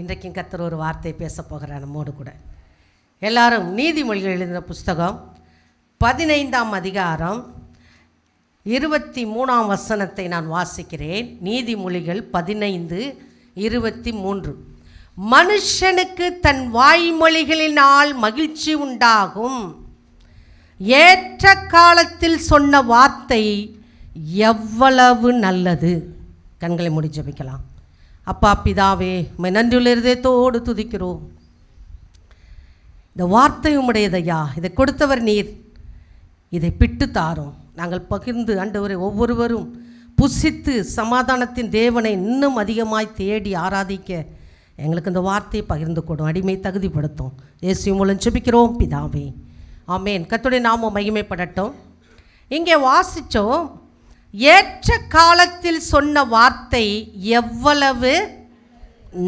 இன்றைக்கும் கர்த்தர் ஒரு வார்த்தை பேச போகிறார் நம்மோடு கூட. எல்லாரும் நீதிமொழிகள் எழுதின புஸ்தகம் 15ஆம் அதிகாரம் 23ஆம் வசனத்தை நான் வாசிக்கிறேன். நீதிமொழிகள் 15:23. மனுஷனுக்கு தன் வாய்மொழிகளினால் மகிழ்ச்சி உண்டாகும், ஏற்ற காலத்தில் சொன்ன வார்த்தை எவ்வளவு நல்லது. கண்களை மூடி ஜெபிக்கலாம். அப்பா பிதாவே, உம்மை நன்றியுள்ள இருதயத்தோடு துதிக்கிறோம். இந்த வார்த்தை உம்முடையதையா, இதை கொடுத்தவர் நீர், இதை பிட்டு தாரும். நாங்கள் பகிர்ந்து ஆண்டவரை ஒவ்வொருவரும் புசித்து சமாதானத்தின் தேவனை இன்னும் அதிகமாய் தேடி ஆராதிக்க எங்களுக்கு இந்த வார்த்தையை பகிர்ந்து கொடும், அடிமை தகுதிப்படுத்தும். இயேசு மூலம் ஜெபிக்கிறோம் பிதாவே, ஆமேன். கர்த்தருடைய நாமம் மகிமைப்படட்டும். இங்கே வாசித்தோம், ஏற்ற காலத்தில் சொன்ன வார்த்தை எவ்வளவு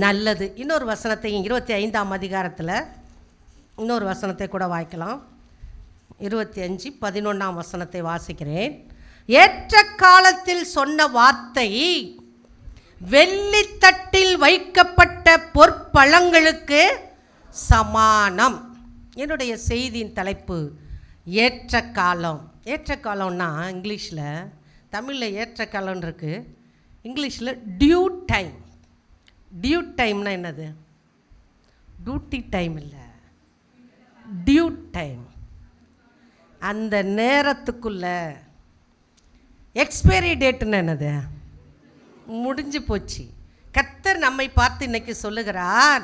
நல்லது. இன்னொரு வசனத்தை 25ஆம் அதிகாரத்தில் இன்னொரு வசனத்தை கூட வாய்க்கலாம். 25:11ஆம் வசனத்தை வாசிக்கிறேன். ஏற்ற காலத்தில் சொன்ன வார்த்தை வெள்ளித்தட்டில் வைக்கப்பட்ட பொற்பழங்களுக்கு சமானம். என்னுடைய செய்தியின் தலைப்பு ஏற்ற காலம். ஏற்ற காலம்னா இங்கிலீஷில், தமிழில் ஏற்ற காலம்னு இருக்குது, இங்கிலீஷில் டியூ டைம். டியூ டைம்னா என்னது? டியூட்டி டைம் இல்லை, டியூ டைம். அந்த நேரத்துக்குள்ள எக்ஸ்பைரி டேட்டுன்னு என்னது? முடிஞ்சு போச்சு. கர்த்தர் நம்மை பார்த்து இன்னைக்கு சொல்லுகிறார்,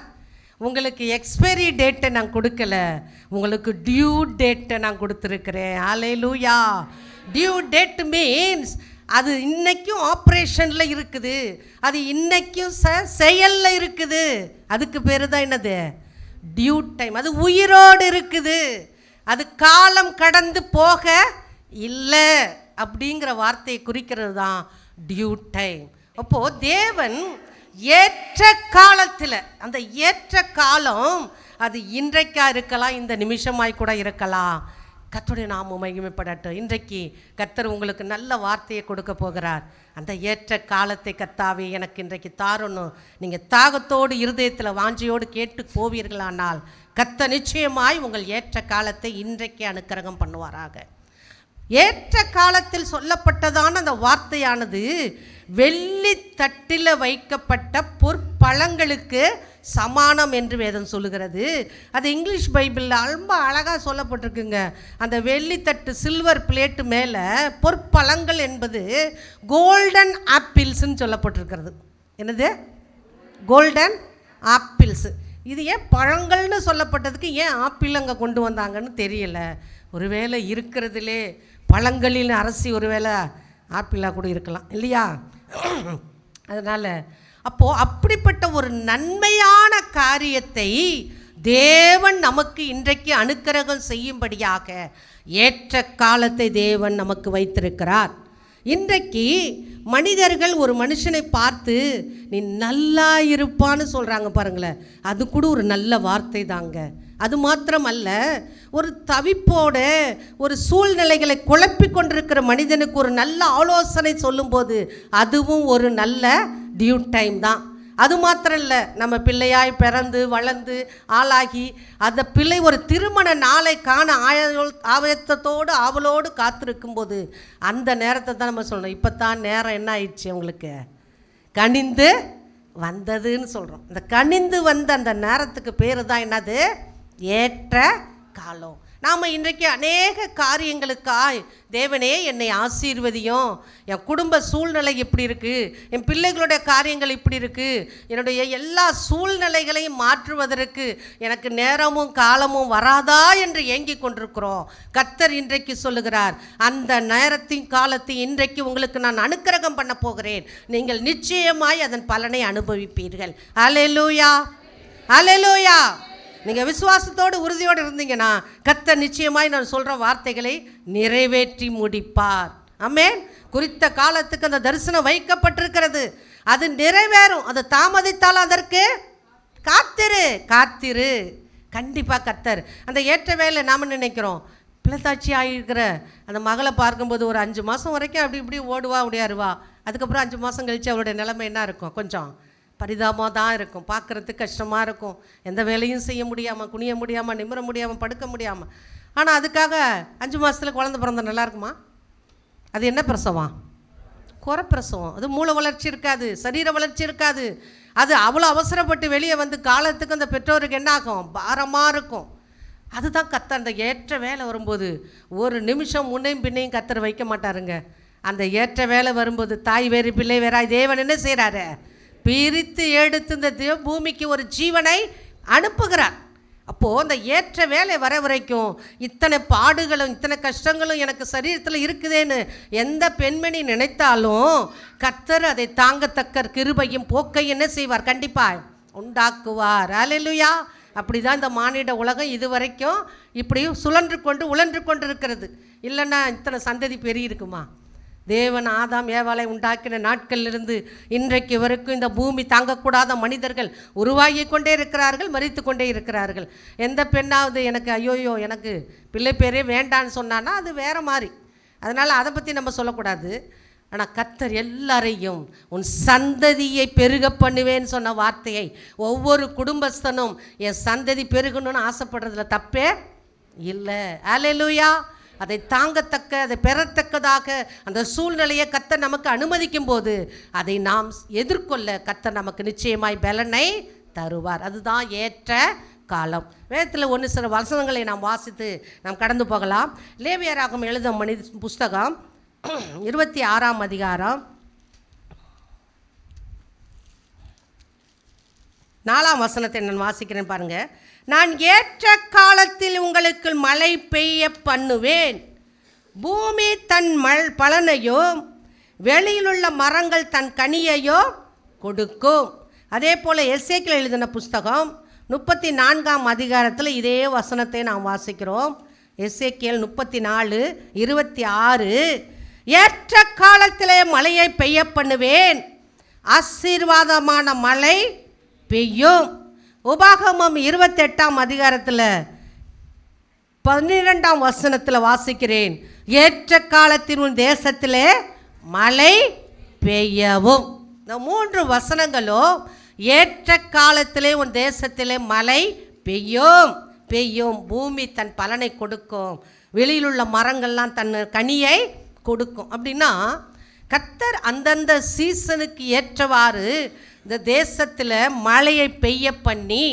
உங்களுக்கு எக்ஸ்பைரி டேட்டை நான் கொடுக்கல, உங்களுக்கு டியூ டேட்டை நான் கொடுத்துருக்கிறேன். ஹல்லேலூயா. டியூ டேட் மீன்ஸ் அது இன்னைக்கும் ஆப்ரேஷனில் இருக்குது, அது இன்னைக்கும் செயலில் இருக்குது. அதுக்கு பேர் தான் என்னது? Due time. அது உயிரோடு இருக்குது, அது காலம் கடந்து போக இல்லை அப்படிங்கிற வார்த்தையை குறிக்கிறது தான் டியூ டைம். அப்போது தேவன் ஏற்ற காலத்தில், அந்த ஏற்ற காலம் அது இன்றைக்கா இருக்கலாம், இந்த நிமிஷமாய் கூட இருக்கலாம். கர்த்தருடைய நாமம் மகிமைப்படட்டும். இன்றைக்கு கர்த்தர் உங்களுக்கு நல்ல வார்த்தையை கொடுக்க போகிறார். அந்த ஏற்ற காலத்தை கர்த்தாவே எனக்கு இன்றைக்கு தாரணும். நீங்கள் தாகத்தோடு இருதயத்தில் வாஞ்சியோடு கேட்டு போவீர்களானால் கர்த்தர் நிச்சயமாய் உங்கள் ஏற்ற காலத்தை இன்றைக்கு அனுக்கிரகம் பண்ணுவாராக. ஏற்ற காலத்தில் சொல்லப்பட்டதான அந்த வார்த்தையானது வெள்ளி தட்டில் வைக்கப்பட்ட பொற்பழங்களுக்கு சமானம் என்று வேதம் சொல்லுகிறது. அது இங்கிலீஷ் பைபிளில் ரொம்ப அழகாக சொல்லப்பட்டிருக்குங்க. அந்த வெள்ளித்தட்டு சில்வர் பிளேட்டு மேலே பொற்பழங்கள் என்பது கோல்டன் ஆப்பிள்ஸ்ன்னு சொல்லப்பட்டிருக்கிறது. என்னது? Golden apples. இது ஏன் பழங்கள்னு சொல்லப்பட்டதுக்கு ஏன் ஆப்பிள் அங்கே கொண்டு வந்தாங்கன்னு தெரியல. ஒருவேளை இருக்கிறதுலே பழங்களின் அரசி ஒருவேளை ஆப்பிளாக கூட இருக்கலாம் இல்லையா? அதனால் அப்போது அப்படிப்பட்ட ஒரு நன்மையான காரியத்தை தேவன் நமக்கு இன்றைக்கு அனுக்கிரகம் செய்யும்படியாக ஏற்ற காலத்தை தேவன் நமக்கு வைத்திருக்கிறார். இன்றைக்கு மனிதர்கள் ஒரு மனுஷனை பார்த்து நீ நல்லா இருப்பான்னு சொல்கிறாங்க பாருங்களேன், அது கூட ஒரு நல்ல வார்த்தை தாங்க. அது மாத்திரமல்ல, ஒரு தவிப்போட ஒரு சூழ்நிலைகளை குழப்பி கொண்டிருக்கிற மனிதனுக்கு ஒரு நல்ல ஆலோசனை சொல்லும்போது அதுவும் ஒரு நல்ல டியூ டைம் தான். அது மாத்திரம் இல்லை, நம்ம பிள்ளையாய் பிறந்து வளர்ந்து ஆளாகி அந்த பிள்ளை ஒரு திருமண நாளை காண ஆயத்தத்தோடு ஆவலோடு காத்திருக்கும்போது அந்த நேரத்தை தான் நம்ம சொல்லணும், இப்போ தான் நேரம் என்ன ஆயிடுச்சு, உங்களுக்கு கனிந்து வந்ததுன்னு சொல்கிறோம். இந்த கனிந்து வந்த அந்த நேரத்துக்கு பேர் தான் என்னது? ஏற்ற காலம். நாம் இன்றைக்கு அநேக காரியங்களுக்காய் தேவனே என்னை ஆசீர்வதியும், என் குடும்ப சூழ்நிலை இப்படி இருக்குது, என் பிள்ளைகளுடைய காரியங்கள் இப்படி இருக்குது, என்னுடைய எல்லா சூழ்நிலைகளையும் மாற்றுவதற்கு எனக்கு நேரமும் காலமும் வராதா என்று ஏங்கிக் கொண்டிருக்கிறோம். கர்த்தர் இன்றைக்கு சொல்லுகிறார், அந்த நேரத்தின் காலத்தை இன்றைக்கு உங்களுக்கு நான் அனுக்கிரகம் பண்ண போகிறேன். நீங்கள் நிச்சயமாய் அதன் பலனை அனுபவிப்பீர்கள். ஹல்லேலூயா, ஹல்லேலூயா. நீங்கள் விசுவாசத்தோடு உறுதியோடு இருந்தீங்கன்னா கர்த்தர் நிச்சயமாய் நான் சொல்கிற வார்த்தைகளை நிறைவேற்றி முடிப்பார். ஆமென். குறித்த காலத்துக்கு அந்த தரிசனம் வைக்கப்பட்டிருக்கிறது, அது நிறைவேறும். அது தாமதித்தால் அதற்கு காத்திரு, காத்திரு. கண்டிப்பாக கர்த்தர் அந்த ஏற்ற வேலை நாம் நினைக்கிறோம். பிள்ளைத்தாட்சி ஆகியிருக்கிற அந்த மகளை பார்க்கும்போது ஒரு 5 மாதம் வரைக்கும் அப்படி இப்படி ஓடுவா ஓடியாருவா. அதுக்கப்புறம் 5 மாதம் கழித்து அவளுடைய நிலைமை என்ன இருக்கும்? கொஞ்சம் பரிதாபமாக தான் இருக்கும், பார்க்குறதுக்கு கஷ்டமாக இருக்கும், எந்த வேலையும் செய்ய முடியாமல், குனிய முடியாமல், நிமிர முடியாமல், படுக்க முடியாமல். ஆனால் அதுக்காக 5 மாதத்தில் குழந்தை பிறந்த நல்லா இருக்குமா? அது என்ன பிரசவம்? குறப்பிரசவம். அது மூளை வளர்ச்சி இருக்காது, சரீர வளர்ச்சி இருக்காது. அது அவ்வளோ அவசரப்பட்டு வெளியே வந்து காலத்துக்கு அந்த பெற்றோருக்கு என்ன ஆகும்? பாரமாக இருக்கும். அதுதான் கத்தர் அந்த ஏற்ற வேலை வரும்போது ஒரு நிமிஷம் முன்னையும் பின்னையும் கத்தர் வைக்க மாட்டாருங்க. அந்த ஏற்ற வேலை வரும்போது தாய் வேறு பிள்ளை வேறா தேவன் என்ன செய்கிறாரு? பிரித்து எடுத்து இந்த பூமிக்கு ஒரு ஜீவனை அனுப்புகிறார். அப்போது அந்த ஏற்ற வேலை வர வரைக்கும் இத்தனை பாடுகளும் இத்தனை கஷ்டங்களும் எனக்கு சரீரத்தில் இருக்குதேன்னு எந்த பெண்மணி நினைத்தாலும் கர்த்தர் அதை தாங்கத்தக்க கிருபையும் போக்கையும் என்ன செய்வார்? கண்டிப்பாக உண்டாக்குவார். அல்லேலூயா. அப்படி தான் இந்த மானிட உலகம் இது வரைக்கும் இப்படியும் உழன்று கொண்டு இருக்கிறது. இல்லைன்னா இத்தனை சந்ததி பெருகிருக்குமா? தேவன் ஆதாம் ஏவாளை உண்டாக்கின நாட்களிலிருந்து இன்றைக்கு வரைக்கும் இந்த பூமி தாங்கக்கூடாத மனிதர்கள் உருவாகி கொண்டே இருக்கிறார்கள், மரித்து கொண்டே இருக்கிறார்கள். எந்த பெண்ணாவது எனக்கு ஐயோயோ எனக்கு பிள்ளை பேரே வேண்டான்னு சொன்னான்னா அது வேறு மாதிரி. அதனால் அதை பற்றி நம்ம சொல்லக்கூடாது. ஆனால் கர்த்தர் எல்லாரையும் உன் சந்ததியை பெருக பண்ணுவேன்னு சொன்ன வார்த்தையை ஒவ்வொரு குடும்பஸ்தனும் என் சந்ததி பெருகணும்னு ஆசைப்படுறதுல தப்பே இல்லை. அல்லேலூயா. அதை தாங்கத்தக்க, அதை பெறத்தக்கதாக அந்த சூழ்நிலையை கர்த்தர் நமக்கு அனுமதிக்கும் போது அதை நாம் எதிர்கொள்ள கர்த்தர் நமக்கு நிச்சயமாய் பலனை தருவார். அதுதான் ஏற்ற காலம். வேதத்தில் ஒன்று சில வசனங்களை நாம் வாசித்து நாம் கடந்து போகலாம். லேவியராகமம் எழுதும் புஸ்தகம் 26ஆம் அதிகாரம் 4ஆம் வசனத்தை நான் வாசிக்கிறேன் பாருங்க. நான் ஏற்ற காலத்தில் உங்களுக்கு மழை பெய்ய பண்ணுவேன், பூமி தன் பலனையோ வெளியிலுள்ள மரங்கள் தன் கனியையோ கொடுக்கும். அதே போல் எசேக்கியேல் எழுதின புஸ்தகம் 34ஆம் அதிகாரத்தில் இதே வசனத்தை நாம் வாசிக்கிறோம். எசேக்கியேல் 34:26 ஏற்ற காலத்திலே மழையை பெய்ய பண்ணுவேன், ஆசீர்வாதமான மழை பெய்யும். உபாகமம் 28ஆம் அதிகாரத்தில் 12ஆம் வசனத்தில் வாசிக்கிறேன், ஏற்ற காலத்தின் உன் தேசத்திலே மழை பெய்யவும். இந்த 3 வசனங்களும் ஏற்ற காலத்திலே உன் தேசத்திலே மழை பெய்யும் பெய்யும், பூமி தன் பலனை கொடுக்கும், வெளியிலுள்ள மரங்கள்லாம் தன் கனியை கொடுக்கும். அப்படின்னா கர்த்தர் அந்தந்த சீசனுக்கு ஏற்றவாறு இந்த தேசத்தில் மழையை பெய்ய பண்ணி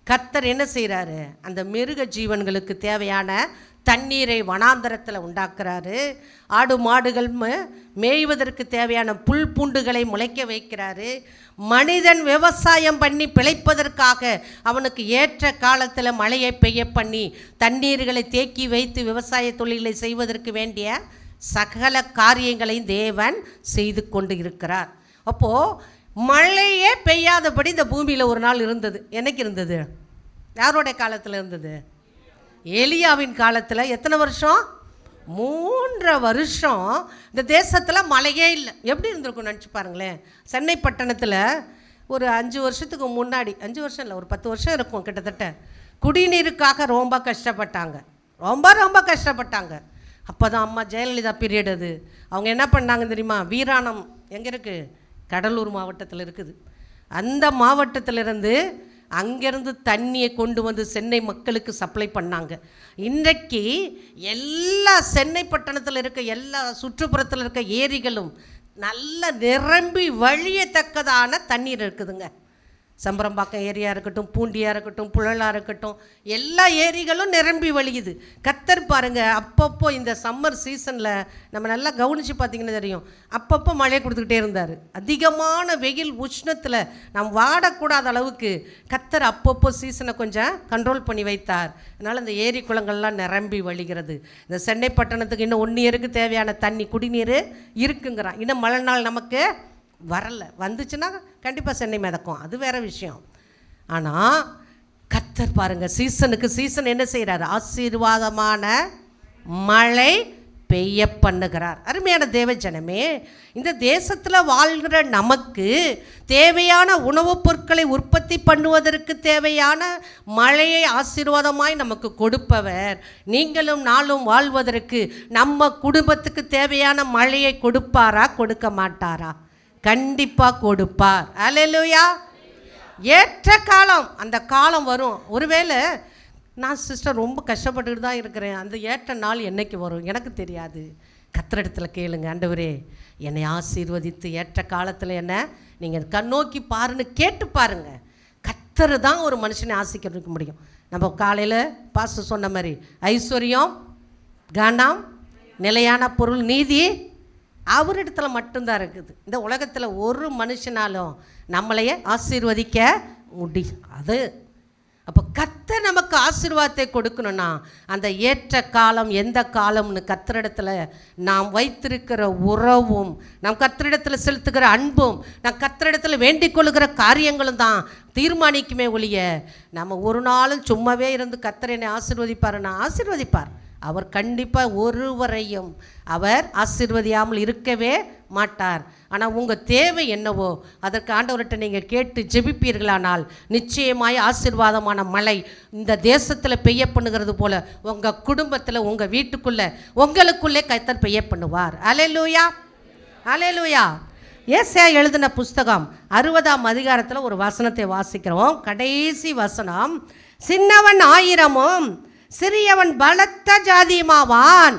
கர்த்தர் என்ன செய்கிறாரு? அந்த மிருக ஜீவன்களுக்கு தேவையான தண்ணீரை வனாந்தரத்தில் உண்டாக்குறாரு. ஆடு மாடுகள் மேய்வதற்கு தேவையான புல் பூண்டுகளை முளைக்க வைக்கிறாரு. மனிதன் விவசாயம் பண்ணி பிழைப்பதற்காக அவனுக்கு ஏற்ற காலத்தில் மழையை பெய்ய பண்ணி தண்ணீர்களை தேக்கி வைத்து விவசாய தொழிலை செய்வதற்கு வேண்டிய சகல காரியங்களையும் தேவன் செய்து கொண்டு இருக்கிறார். அப்போது மழையே பெய்யாதபடி இந்த பூமியில் ஒரு நாள் இருந்தது. என்னைக்கு இருந்தது? யாரோடைய காலத்தில் இருந்தது? எலியாவின் காலத்தில். எத்தனை வருஷம்? 3 வருஷம் இந்த தேசத்தில் மழையே இல்லை. எப்படி இருந்திருக்கும் நினச்சி பாருங்களேன். சென்னை பட்டணத்தில் ஒரு 5 வருஷத்துக்கு முன்னாடி, 5 வருஷம் இல்லை, ஒரு 10 வருஷம் இருக்கும் கிட்டத்தட்ட, குடிநீருக்காக ரொம்ப கஷ்டப்பட்டாங்க. ரொம்ப கஷ்டப்பட்டாங்க. அப்போ தான் அம்மா ஜெயலலிதா பீரியட் அது. அவங்க என்ன பண்ணாங்க தெரியுமா? வீராணம் எங்கே இருக்குது? கடலூர் மாவட்டத்தில் இருக்குது. அந்த மாவட்டத்திலிருந்து அங்கேருந்து தண்ணியை கொண்டு வந்து சென்னை மக்களுக்கு சப்ளை பண்ணாங்க. இன்றைக்கு எல்லா சென்னை பட்டணத்தில் இருக்க எல்லா சுற்றுப்புறத்தில் இருக்க ஏரிகளும் நல்ல நிரம்பி வழியத்தக்கதான தண்ணீர் இருக்குதுங்க. சம்பரம்பாக்கம் ஏரியா இருக்கட்டும், பூண்டியாக இருக்கட்டும், புழலாக இருக்கட்டும், எல்லா ஏரிகளும் நிரம்பி வழியுது. கர்த்தர் பாருங்கள், அப்பப்போ இந்த சம்மர் சீசனில் நம்ம நல்லா கவனித்து பார்த்திங்கன்னா தெரியும், அப்பப்போ மழை கொடுத்துக்கிட்டே இருந்தார். அதிகமான வெயில் உஷ்ணத்தில் நாம் வாடக்கூடாத அளவுக்கு கர்த்தர் அப்பப்போ சீசனை கொஞ்சம் கண்ட்ரோல் பண்ணி வைத்தார். அதனால் இந்த ஏரி குளங்கள்லாம் நிரம்பி வழிகிறது. இந்த சென்னை பட்டணத்துக்கு இன்னும் 1 இயருக்கு தேவையான தண்ணி குடிநீர் இருக்குங்கிறான். இன்னும் மழை நாள் நமக்கு வரலை. வந்துச்சுன்னா கண்டிப்பாக சென்னை மிதக்கும், அது வேறு விஷயம். ஆனால் கர்த்தர் பாருங்கள், சீசனுக்கு சீசன் என்ன செய்கிறார்? ஆசீர்வாதமான மழை பெய்ய பண்ணுகிறார். அருமையான தேவஜனமே, இந்த தேசத்தில் வாழ்கிற நமக்கு தேவையான உணவுப் பொருட்களை உற்பத்தி பண்ணுவதற்கு தேவையான மழையை ஆசீர்வாதமாய் நமக்கு கொடுப்பவர். நீங்களும் நாளும் வாழ்வதற்கு நம்ம குடும்பத்துக்கு தேவையான மழையை கொடுப்பாரா, கொடுக்க மாட்டாரா? கண்டிப்பாக கொடுப்பார். அல்லேலூயா. ஏற்ற காலம், அந்த காலம் வரும். ஒருவேளை நான் சிஸ்டர் ரொம்ப கஷ்டப்பட்டுக்கிட்டு தான் இருக்கிறேன், அந்த ஏற்ற நாள் என்னைக்கு வரும் எனக்கு தெரியாது. கர்த்தரிடத்தில் கேளுங்க, ஆண்டவரே என்னை ஆசீர்வதித்து ஏற்ற காலத்தில் என்ன நீங்கள் கண்ணோக்கி பாருன்னு கேட்டு பாருங்கள். கர்த்தர் தான் ஒரு மனுஷனை ஆசீர்வதிக்க முடியும். நம்ம காலையில் பாஸ்டர் சொன்ன மாதிரி ஐஸ்வர்யம், கனம், நிலையான பொருள், நீதி அவரிடத்துல மட்டும்தான் இருக்குது. இந்த உலகத்தில் ஒரு மனுஷனாலும் நம்மளையே ஆசீர்வதிக்க முடியாது. அப்போ கர்த்தர் நமக்கு ஆசீர்வாதத்தை கொடுக்கணும்னா அந்த ஏற்ற காலம் எந்த காலம்னு கர்த்தரிடத்தில் நாம் வைத்திருக்கிற உறவும், நாம் கர்த்தரிடத்தில் செலுத்துகிற அன்பும், நாம் கர்த்தரிடத்தில் வேண்டிக் கொள்ளுகிற காரியங்களும் தான் தீர்மானிக்குமே ஒழிய நம்ம ஒரு நாளும் சும்மாவே இருந்து கர்த்தர் என்னை ஆசீர்வதிப்பாருன்னா ஆசீர்வதிப்பார். அவர் கண்டிப்பாக ஒருவரையும் அவர் ஆசீர்வதியாமல் இருக்கவே மாட்டார். ஆனால் உங்கள் தேவை என்னவோ அதற்கு ஆண்டவர்கிட்ட நீங்கள் கேட்டு ஜெபிப்பீர்களானால் நிச்சயமாய் ஆசீர்வாதமான மழை இந்த தேசத்தில் பெய்ய பண்ணுகிறது போல உங்கள் குடும்பத்தில், உங்கள் வீட்டுக்குள்ளே, உங்களுக்குள்ளே கர்த்தர் பெய்ய பண்ணுவார். அல்லேலூயா, அல்லேலூயா. ஏசாயா எழுதின புஸ்தகம் 60ஆம் அதிகாரத்தில் ஒரு வசனத்தை வாசிக்கிறோம். கடைசி வசனம், சின்னவன் 1000 சிறியவன் பலத்த ஜாதியுமாவான்,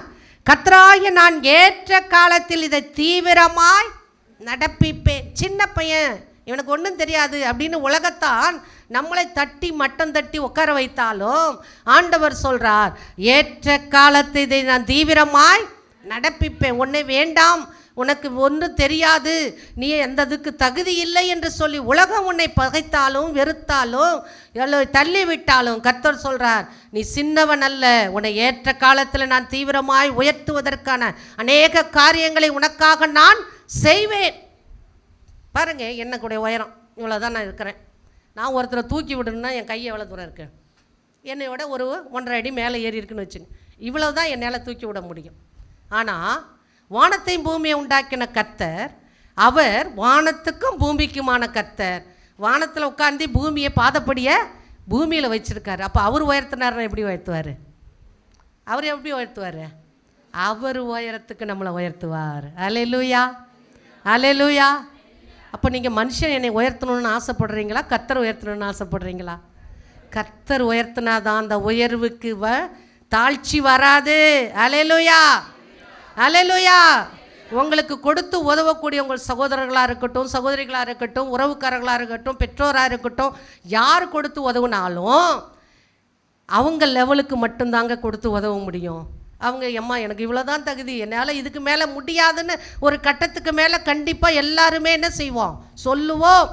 கர்த்தராகிய நான் ஏற்ற காலத்தில் இதை தீவிரமாய் நடப்பிப்பேன். சின்ன பையன், இவனுக்கு ஒன்றும் தெரியாது அப்படின்னு உலகத்தான் நம்மளை தட்டி மட்டம் தட்டி உட்கார வைத்தாலும் ஆண்டவர் சொல்கிறார், ஏற்ற காலத்தை இதை நான் தீவிரமாய் நடப்பிப்பேன். உன்னை வேண்டாம், உனக்கு ஒன்றும் தெரியாது, நீ எந்ததுக்கு தகுதி இல்லை என்று சொல்லி உலகம் உன்னை பகைத்தாலும் வெறுத்தாலும் தள்ளி விட்டாலும் கர்த்தர் சொல்கிறார், நீ சின்னவன் அல்ல, உன்னை ஏற்ற காலத்தில் நான் தீவிரமாய் உயர்த்துவதற்கான அநேக காரியங்களை உனக்காக நான் செய்வேன். பாருங்க, என்னுடைய உயரம் இவ்வளோ தான் நான் இருக்கிறேன். நான் ஒருத்தரை தூக்கி விடணுன்னா என் கையை எவ்வளோ தூரம் இருக்கு, என்னையோட ஒரு 1.5 அடி மேலே ஏறி இருக்குன்னு வச்சுங்க, இவ்வளோ தான் என்னால் தூக்கி விட முடியும். ஆனால் வானத்தையும் பூமியை உண்டாக்கின கர்த்தர், அவர் வானத்துக்கும் பூமிக்குமான கர்த்தர். வானத்தில் உட்காந்து பூமியை பாதப்படியை பூமியில் வச்சுருக்காரு. அப்போ அவர் உயர்த்தினார்னா எப்படி உயர்த்துவார்? அவர் எப்படி உயர்த்துவார்? அவர் உயரத்துக்கு நம்மளை உயர்த்துவார். அல்லேலூயா, அல்லேலூயா. அப்போ நீங்கள் மனுஷன் என்னை உயர்த்தணும்னு ஆசைப்படுறீங்களா, கர்த்தர் உயர்த்தணும்னு ஆசைப்படுறீங்களா? கர்த்தர் உயர்த்தினாதான் அந்த உயர்வுக்கு தாழ்ச்சி வராது. அல்லேலூயா, அல்லேலூயா. உங்களுக்கு கொடுத்து உதவக்கூடிய உங்கள் சகோதரர்களாக இருக்கட்டும், சகோதரிகளாக இருக்கட்டும், உறவுக்காரர்களாக இருக்கட்டும், பெற்றோராக இருக்கட்டும், யார் கொடுத்து உதவுனாலும் அவங்க லெவலுக்கு மட்டும்தாங்க கொடுத்து உதவ முடியும். அவங்க எம்மா எனக்கு இவ்வளோ தான் தகுதி, என்னால் இதுக்கு மேலே முடியாதுன்னு ஒரு கட்டத்துக்கு மேலே கண்டிப்பாக எல்லாருமே என்ன செய்வோம், சொல்லுவோம்.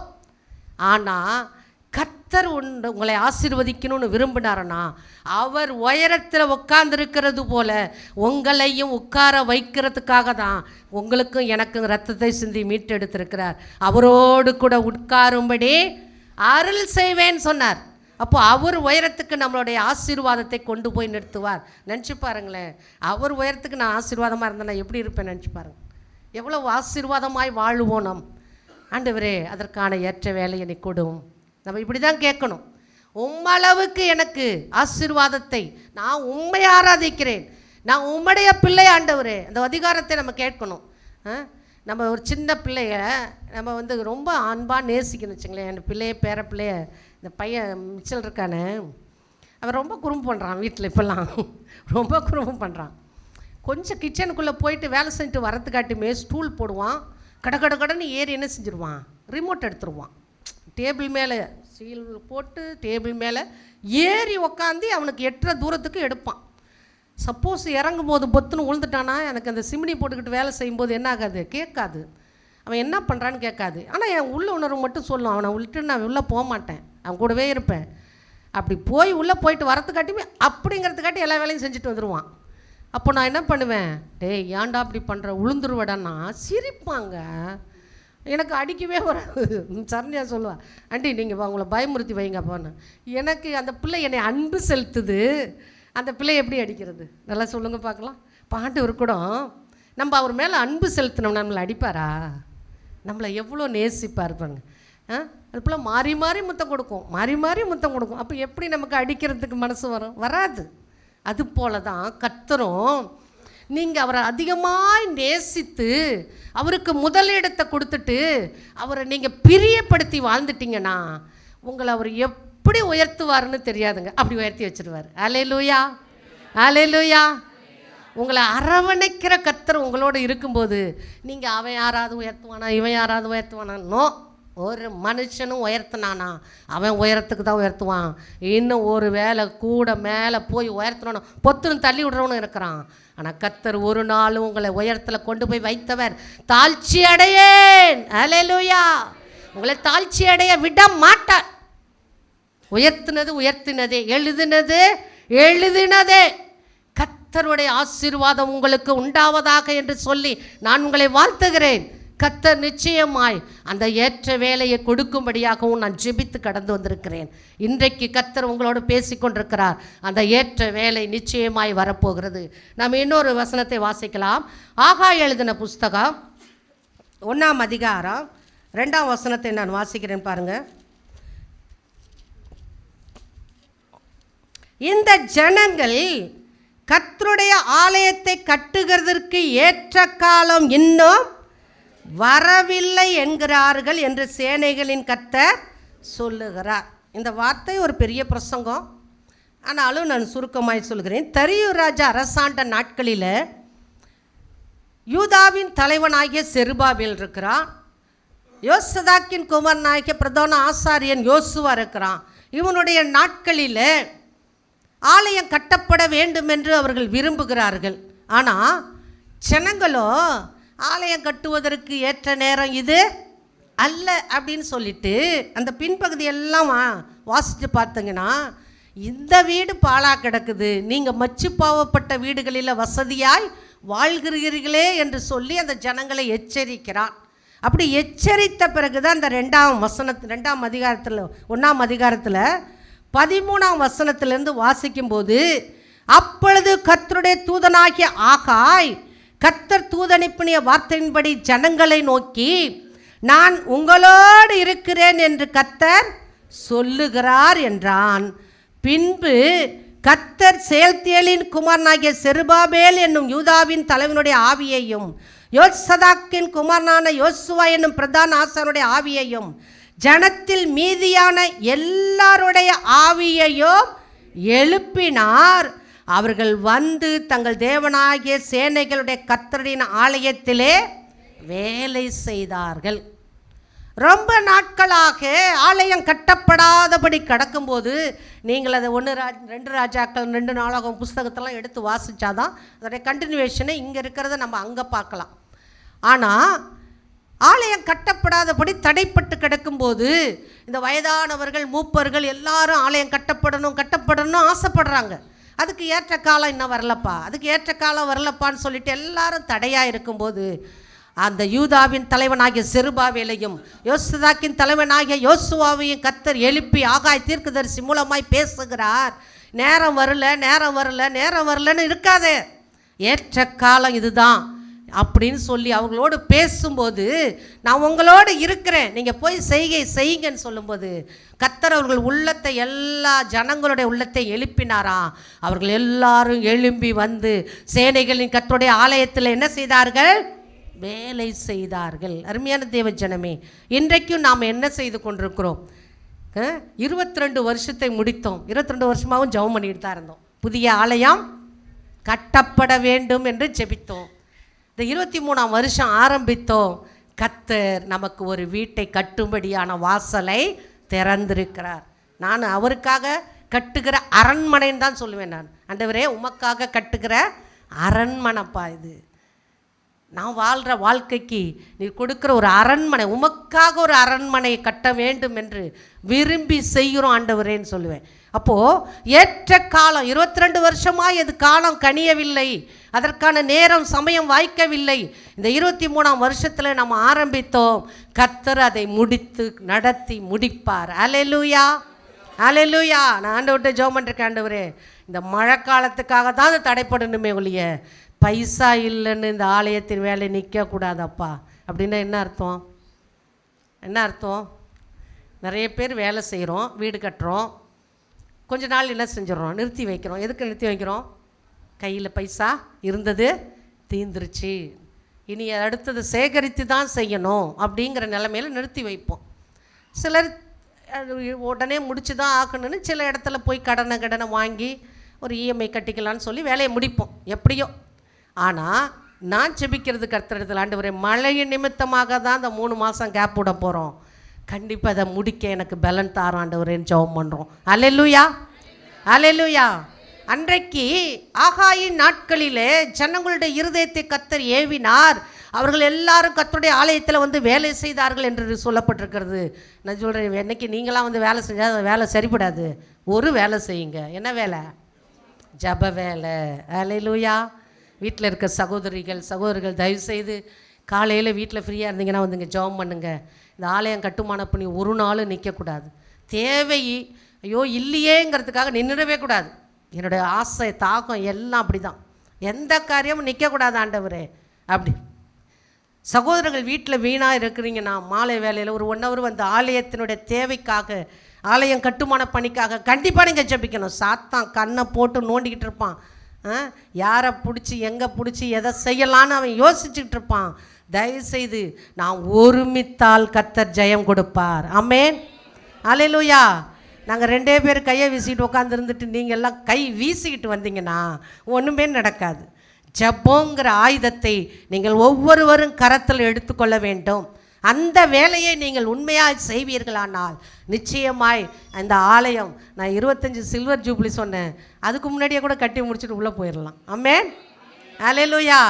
ஆனால் கர்த்தர் உங்களை ஆசீர்வதிக்கணும்னு விரும்பினாரனா அவர் உயரத்தில் உட்கார்ந்துருக்கிறது போல உங்களையும் உட்கார வைக்கிறதுக்காக தான் உங்களுக்கும் எனக்கும் ரத்தத்தை சிந்தி மீட்டெடுத்திருக்கிறார். அவரோடு கூட உட்காரும்படி அருள் செய்வேன்னு சொன்னார். அப்போ அவர் உயரத்துக்கு நம்மளுடைய ஆசீர்வாதத்தை கொண்டு போய் நிறுத்துவார். நினச்சி பாருங்களேன், அவர் உயரத்துக்கு நான் ஆசீர்வாதமாக இருந்தேன்னா எப்படி இருப்பேன் நினச்சி பாருங்கள். எவ்வளோ ஆசீர்வாதமாய் வாழுவோம் நம். ஆண்டவரே அதற்கான ஏற்ற வேலையை நீ கொடும். நம்ம இப்படி தான் கேட்கணும், உம்மளவுக்கு எனக்கு ஆசீர்வாதத்தை, நான் உண்மை ஆராதிக்கிறேன், நான் உம்முடைய பிள்ளை ஆண்டவரே, அந்த அதிகாரத்தை நம்ம கேட்கணும். நம்ம ஒரு சின்ன பிள்ளைய நம்ம ரொம்ப அன்பாக நேசிக்கணும் வச்சுங்களேன். என் பிள்ளைய பேர பிள்ளைய, இந்த பையன் மிச்சல் இருக்கானே, அவன் ரொம்ப குறும்பு பண்ணுறான் வீட்டில், இப்போல்லாம் ரொம்ப குறும்பு பண்ணுறான். கொஞ்சம் கிச்சனுக்குள்ளே போயிட்டு வேலை செஞ்சுட்டு வரத்துக்காட்டியுமே ஸ்டூல் போடுவான், கடன்னு ஏறி என்ன செஞ்சுருவான், ரிமோட் எடுத்துருவான். டேபிள் மேலே சீல் போட்டு டேபிள் மேலே ஏறி உக்காந்து அவனுக்கு எட்டுற தூரத்துக்கு எடுப்பான். சப்போஸ் இறங்கும் போது பொத்துன்னு விழுந்துட்டானா எனக்கு அந்த சிமினி போட்டுக்கிட்டு வேலை செய்யும்போது என்ன ஆகாது, கேட்காது. அவன் என்ன பண்ணுறான்னு கேட்காது. ஆனால் என் உள்ள உணர்வு மட்டும் சொல்லும், அவனை விட்டு நான் உள்ளே போக மாட்டேன், அவன் கூடவே இருப்பேன். அப்படி உள்ளே போயிட்டு வரத்துக்காட்டியுமே அப்படிங்கிறதுக்காட்டி எல்லா வேலையும் செஞ்சுட்டு வந்துடுவான். அப்போ நான் என்ன பண்ணுவேன், டேய் ஏன்டா அப்படி பண்ணுற, உளுந்துருவடான்னா சிரிப்பாங்க. எனக்கு அடிக்கவே வராது. சரணியா சொல்லுவாள், ஆண்டி நீங்கள் உங்களை பயமுறுத்தி வைங்க போன்னு. எனக்கு அந்த பிள்ளை என்னை அன்பு செலுத்துது, அந்த பிள்ளை எப்படி அடிக்கிறது நல்லா சொல்லுங்கள் பார்க்கலாம். பாண்டவர் கூட நம்ம அவர் மேலே அன்பு செலுத்தினோம்னா நம்மளை அடிப்பாரா? நம்மளை எவ்வளோ நேசிப்பார் பாருங்க. அது போல் மாறி மாறி முத்தம் கொடுக்கும், மாறி மாறி முத்தம் கொடுக்கும். அப்போ எப்படி நமக்கு அடிக்கிறதுக்கு மனசு வரும்? வராது. அது போல தான் கர்த்தரும் நீங்கள் அவரை அதிகமாய் நேசித்து அவருக்கு முதலிடத்தை கொடுத்துட்டு அவரை நீங்கள் பிரியப்படுத்தி வாழ்ந்துட்டீங்கன்னா உங்களை அவர் எப்படி உயர்த்துவார்னு தெரியாதுங்க. அப்படி உயர்த்தி வச்சிருவார். அல்லேலூயா, அல்லேலூயா. உங்களை அரவணைக்கிற கர்த்தர் உங்களோடு இருக்கும்போது நீங்கள் அவன் யாராவது உயர்த்துவானா, இவன் யாராவது உயர்த்துவானோ, ஒரு மனுஷனும் உயர்த்தினானா அவன் உயரத்துக்கு தான் உயர்த்துவான். இன்னும் ஒரு வேலை கூட மேலே போய் உயர்த்தணும் பொத்துன்னு தள்ளி விடுறவனும் இருக்கிறான். ஆனால் கர்த்தர் ஒரு நாளும் உங்களை உயரத்தில் கொண்டு போய் வைத்தவர் தாழ்ச்சி அடையேன். அல்லேலூயா. உங்களை தாழ்ச்சி அடைய விட மாட்டார். உயர்த்தினது உயர்த்தினதே, எழுதினது எழுதினதே. கர்த்தருடைய ஆசீர்வாதம் உங்களுக்கு உண்டாவதாக என்று சொல்லி நான் உங்களை வாழ்த்துகிறேன். கர்த்தர் நிச்சயமாய் அந்த ஏற்ற வேலையை கொடுக்கும்படியாகவும் நான் ஜெபித்து கடந்து வந்திருக்கிறேன். இன்றைக்கு கர்த்தர் உங்களோடு பேசிக்கொண்டிருக்கிறார். அந்த ஏற்ற வேலை நிச்சயமாய் வரப்போகிறது. நாம் இன்னொரு வசனத்தை வாசிக்கலாம். ஆகாய் எழுதின புஸ்தகம் 1ஆம் அதிகாரம் 2ஆம் வசனத்தை நான் வாசிக்கிறேன் பாருங்க. இந்த ஜனங்கள் கர்த்தருடைய ஆலயத்தை கட்டுகிறதற்கு ஏற்ற காலம் இன்னும் வரவில்லை என்கிறார்கள் என்று சேனைகளின் கர்த்தர் சொல்லுகிறார். இந்த வார்த்தை ஒரு பெரிய பிரசங்கம், ஆனாலும் நான் சுருக்கமாய் சொல்கிறேன். தரியு ராஜா அரசாண்ட நாட்களில் யூதாவின் தலைவனாகிய செருபாபேல் இருக்கிறான். யோசதாக்கின் குமாரனாகிய பிரதான ஆசாரியன் யோசுவா இருக்கிறான். இவனுடைய நாட்களில் ஆலயம் கட்டப்பட வேண்டும் என்று அவர்கள் விரும்புகிறார்கள். ஆனால் ஜனங்களோ ஆலயம் கட்டுவதற்கு ஏற்ற நேரம் இது அல்ல அப்படின்னு சொல்லிட்டு அந்த பின்பகுதியெல்லாம் வாசித்து பார்த்தீங்கன்னா, இந்த வீடு பாழாக கிடக்குது, நீங்கள் மச்சு பாவப்பட்ட வீடுகளில் வசதியாய் வாழ்கிறீர்களே என்று சொல்லி அந்த ஜனங்களை எச்சரிக்கிறான். அப்படி எச்சரித்த பிறகு தான் அந்த 2ஆம் அதிகாரத்தில் 1ஆம் அதிகாரத்தில் 13ஆம் வசனத்திலிருந்து வாசிக்கும்போது, அப்பொழுது கர்த்தருடைய தூதனாகிய ஆகாய் கர்த்தர் தூதனுப்பிய வார்த்தையின்படி ஜனங்களை நோக்கி, நான் உங்களோடு இருக்கிறேன் என்று கர்த்தர் சொல்லுகிறார் என்றான். பின்பு கர்த்தர் செயல்தியேலின் குமாரனாகிய செருபாபேல் என்னும் யூதாவின் தலைவனுடைய ஆவியையும் யோசதாக்கின் குமாரனான யோசுவா என்னும் பிரதான ஆசாரியனுடைய ஆவியையும் ஜனத்தில் மீதியான எல்லாருடைய ஆவியையும் எழுப்பினார். அவர்கள் வந்து தங்கள் தேவனாகிய சேனைகளுடைய கர்த்தரின் ஆலயத்திலே வேலை செய்தார்கள். ரொம்ப நாட்களாக ஆலயம் கட்டப்படாதபடி கிடக்கும்போது நீங்கள் அதை 2 ராஜாக்கள் 2 நாளாகும் புஸ்தகத்தெல்லாம் எடுத்து வாசித்தாதான் அதோடைய கண்டினியூவேஷனை இங்கே இருக்கிறத நம்ம அங்கே பார்க்கலாம். ஆனால் ஆலயம் கட்டப்படாதபடி தடைப்பட்டு கிடக்கும்போது இந்த வயதானவர்கள் மூப்பர்கள் எல்லாரும் ஆலயம் கட்டப்படணும் ஆசைப்படுறாங்க. அதுக்கு ஏற்ற காலம் இன்னும் வரலப்பா, அதுக்கு ஏற்ற காலம் வரலப்பான்னு சொல்லிட்டு எல்லாரும் தடையாக இருக்கும்போது அந்த யூதாவின் தலைவனாகிய செருபாபேலையும் யோசதாக்கின் தலைவனாகிய யோசுவாவையும் கர்த்தர் எழுப்பி ஆகாய் தீர்க்கதரிசி மூலமாய் பேசுகிறார். நேரம் வரலன்னு இருக்காதே, ஏற்ற காலம் இதுதான் அப்படின்னு சொல்லி அவங்களோடு பேசும்போது, நான் உங்களோடு இருக்கிறேன், நீங்கள் போய் செய்யுங்கன்னு சொல்லும்போது கர்த்தர் அவர்கள் உள்ளத்தை எல்லா ஜனங்களுடைய உள்ளத்தை எழுப்பினாரா. அவர்கள் எல்லாரும் எழும்பி வந்து சேனைகளின் கர்த்தருடைய ஆலயத்தில் என்ன செய்தார்கள்? வேலை செய்தார்கள். அருமையான தேவ ஜனமே, இன்றைக்கும் நாம் என்ன செய்து கொண்டிருக்கிறோம்? 22 வருஷத்தை முடித்தோம். 22 வருஷமாகவும் ஜெபம் பண்ணிட்டு தான் இருந்தோம். புதிய ஆலயம் கட்டப்பட வேண்டும் என்று ஜெபித்தோம். இந்த 23ஆம் வருஷம் ஆரம்பித்தோம். கர்த்தர் நமக்கு ஒரு வீட்டை கட்டும்படியான வாசலை திறந்திருக்கிறார். நான் அவருக்காக கட்டுகிற அரண்மனைன்னு தான் சொல்லுவேன். நான் ஆண்டவரே உமக்காக கட்டுகிற அரண்மனைப்பா இது. நான் வாழ்கிற வாழ்க்கைக்கு நீ கொடுக்குற ஒரு அரண்மனை, உமக்காக ஒரு அரண்மனையை கட்ட வேண்டும் என்று விரும்பி செய்கிறோம் ஆண்டவரேன்னு சொல்லுவேன். அப்போது ஏற்ற காலம் 22 வருஷமாக இது காலம் கனியவில்லை, அதற்கான நேரம் சமயம் வாய்க்கவில்லை. இந்த 23ஆம் வருஷத்தில் நம்ம ஆரம்பித்தோம். கர்த்தர் அதை முடித்து நடத்தி முடிப்பார். அல்லேலூயா, அல்லேலூயா. நான் ஆண்டவர்கிட்ட ஜெபம் பண்ணிருக்கேன், ஆண்டவரே இந்த மழை காலத்துக்காக தான் அது தடைப்படணுமே ஒழிய பைசா இல்லைன்னு இந்த ஆலயத்தின் வேலை நிற்கக்கூடாதப்பா. அப்படின்னா என்ன அர்த்தம்? நிறைய பேர் வேலை செய்கிறோம், வீடு கட்டுறோம், கொஞ்ச நாள் என்ன செஞ்சிடறோம், நிறுத்தி வைக்கிறோம். எதுக்கு நிறுத்தி வைக்கிறோம்? கையில் பைசா இருந்தது தீந்துருச்சு, இனி அடுத்தது சேகரித்து தான் செய்யணும் அப்படிங்கிற நிலைமையில் நிறுத்தி வைப்போம். சிலர் உடனே முடிச்சு தான் ஆக்கணும்னு சில இடத்துல போய் கடனை வாங்கி ஒரு இஎம்ஐ கட்டிக்கலான்னு சொல்லி வேலையை முடிப்போம் எப்படியோ. ஆனால் நான் செபிக்கிறது கர்த்தரிடத்தில், ஆண்டவரே மழையின் நிமித்தமாக தான் அந்த 3 மாதம் கேப் விட போகிறோம், கண்டிப்பாக அதை முடிக்க எனக்கு பலன் தாரும் ஆண்டவரேன்னு ஜெபம் பண்ணுறோம். அல்லேலூயா, அல்லேலூயா. அன்றைக்கு ஆகாயின் நாட்களிலே ஜனங்களுடைய இருதயத்தை கர்த்தர் ஏவினார், அவர்கள் எல்லாரும் கர்த்தருடைய ஆலயத்தில் வந்து வேலை செய்தார்கள் என்று சொல்லப்பட்டிருக்கிறது. நான் சொல்கிறேன், என்னைக்கு நீங்களாம் வந்து வேலை செஞ்சால் வேலை சரிப்படாது. ஒரு வேலை செய்யுங்க. என்ன வேலை? ஜப வேலை. அல்லேலூயா. வீட்டில் இருக்க சகோதரிகள் தயவுசெய்து காலையில் வீட்டில் ஃப்ரீயாக இருந்தீங்கன்னா வந்துங்க ஜெபம் பண்ணுங்க. இந்த ஆலயம் கட்டுமான பணி ஒரு நாளும் நிற்கக்கூடாது. தேவை ஐயோ இல்லையேங்கிறதுக்காக நின்றுடவே கூடாது. என்னுடைய ஆசை தாக்கம் எல்லாம் அப்படி தான். எந்த காரியமும் நிற்கக்கூடாது ஆண்டவரே அப்படி. சகோதரர்கள் வீட்டில் வீணாக இருக்கிறீங்கன்னா மாலை வேலையில் ஒரு 1 hour வந்து ஆலயத்தினுடைய தேவைக்காக, ஆலயம் கட்டுமான பணிக்காக கண்டிப்பாக நீங்கள் ஜெபிக்கணும். சாத்தான் கண்ணை போட்டு நோண்டிக்கிட்டு இருப்பான். யாரை பிடிச்சி எங்கே பிடிச்சி எதை செய்யலான்னு அவன் யோசிச்சுக்கிட்டு இருப்பான். தயவுசெய்து நான் ஒருமித்தால் கர்த்தர் ஜெயம் கொடுப்பார். ஆமென், அல்லேலூயா. நாங்கள் 2 பேர் கையை வீசிக்கிட்டு உட்காந்துருந்துட்டு நீங்கள் எல்லாம் கை வீசிக்கிட்டு வந்தீங்கன்னா ஒன்றுமே நடக்காது. ஜெபங்கிற ஆயுதத்தை நீங்கள் ஒவ்வொருவரும் கரத்தில் எடுத்துக்கொள்ள வேண்டும். அந்த வேலையை நீங்கள் உண்மையாக செய்வீர்களானால் நிச்சயமாய் அந்த ஆலயம், நான் 25 சில்வர் ஜூப்ளி சொன்னேன், அதுக்கு முன்னாடியே கூட கட்டி முடிச்சுட்டு உள்ளே போயிடலாம். ஆமென், அல்லேலூயா,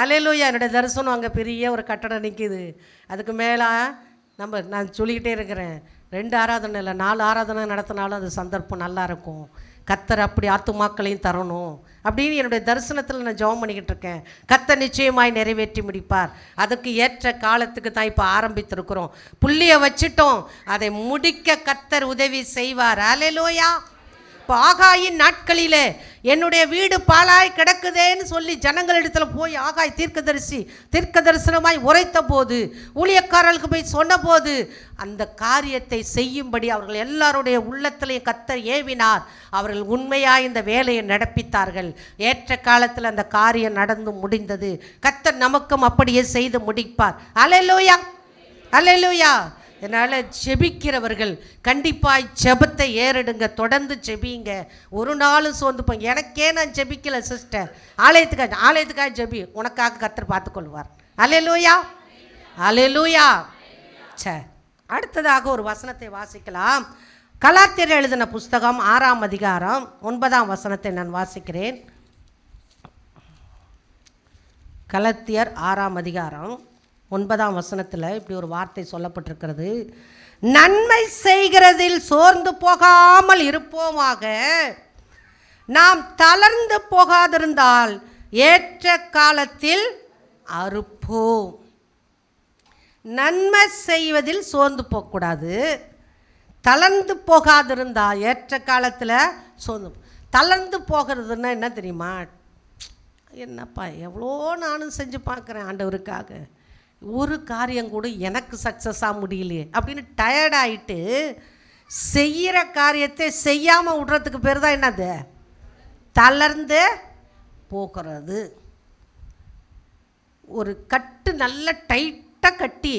அல்லேலூயா. என்னுடைய தரிசனம் அங்கே பெரிய ஒரு கட்டடம் நிற்கிது. அதுக்கு மேலே நான் சொல்லிக்கிட்டே இருக்கிறேன், 2 ஆராதனை இல்லை 4 ஆராதனை நடத்தினாலும் அது சந்தர்ப்பம் நல்லாயிருக்கும். கர்த்தர் அப்படி ஆத்துமாக்களையும் தரணும் அப்படின்னு என்னுடைய தரிசனத்தில் நான் ஜெபம் பண்ணிக்கிட்டு இருக்கேன். கர்த்தர் நிச்சயமாய் நிறைவேற்றி முடிப்பார். அதுக்கு ஏற்ற காலத்துக்கு தான் இப்போ ஆரம்பித்திருக்கிறோம். புள்ளியை வச்சிட்டோம், அதை முடிக்க கர்த்தர் உதவி செய்வார். அல்லேலூயா. இப்போ ஆகாயின் நாட்களிலே என்னுடைய வீடு பாழாய் கிடக்குதேன்னு சொல்லி ஜனங்களிடத்தில் போய் ஆகாய் தீர்க்க தரிசனமாய் உரைத்த போது, ஊழியக்காரர்களுக்கு போய் சொன்னபோது அந்த காரியத்தை செய்யும்படி அவர்கள் எல்லாருடைய உள்ளத்திலையும் கர்த்தர் ஏவினார். அவர்கள் உண்மையாக இந்த வேலையை நடப்பித்தார்கள். ஏற்ற காலத்தில் அந்த காரியம் நடந்து முடிந்தது. கர்த்தர் நமக்கும் அப்படியே செய்து முடிப்பார். அல்லேலூயா, அல்லேலூயா. அதனால் ஜெபிக்கிறவர்கள் கண்டிப்பாக ஜெபத்தை ஏறிடுங்க, தொடர்ந்து ஜெபிங்க. ஒரு நாளும் சோர்ந்து போங்க. எனக்கே நான் ஜெபிக்கல சிஸ்டர், ஆலயத்துக்காக ஜெபி, உனக்காக கர்த்தர் பார்த்துக்கொள்வார். அல்லேலூயா, அல்லேலூயா. சரி, அடுத்ததாக ஒரு வசனத்தை வாசிக்கலாம். கலாத்தியர் எழுதின புஸ்தகம் 6ஆம் அதிகாரம் 9ஆம் வசனத்தை நான் வாசிக்கிறேன். கலாத்தியர் 6ஆம் அதிகாரம் 9ஆம் வசனத்தில் இப்படி ஒரு வார்த்தை சொல்லப்பட்டிருக்கிறது. நன்மை செய்கிறதில் சோர்ந்து போகாமல் இருப்போமாக, நாம் தளர்ந்து போகாதிருந்தால் ஏற்ற காலத்தில் அறுப்போம். நன்மை செய்வதில் சோர்ந்து போகக்கூடாது, தளர்ந்து போகாதிருந்தால் ஏற்ற காலத்தில் தளர்ந்து போகிறதுன்னா என்ன தெரியுமா? என்னப்பா எவ்வளோ நானும் செஞ்சு பார்க்குறேன் ஆண்டவருக்காக, ஒரு காரியம் கூட எனக்கு சக்ஸஸாக முடியலையே அப்படின்னு டயர்டாகிட்டு செய்கிற காரியத்தை செய்யாமல் விடுறதுக்கு பேர் தான் என்னது? தளர்ந்து போகிறது. ஒரு கட்டு நல்ல டைட்டாக கட்டி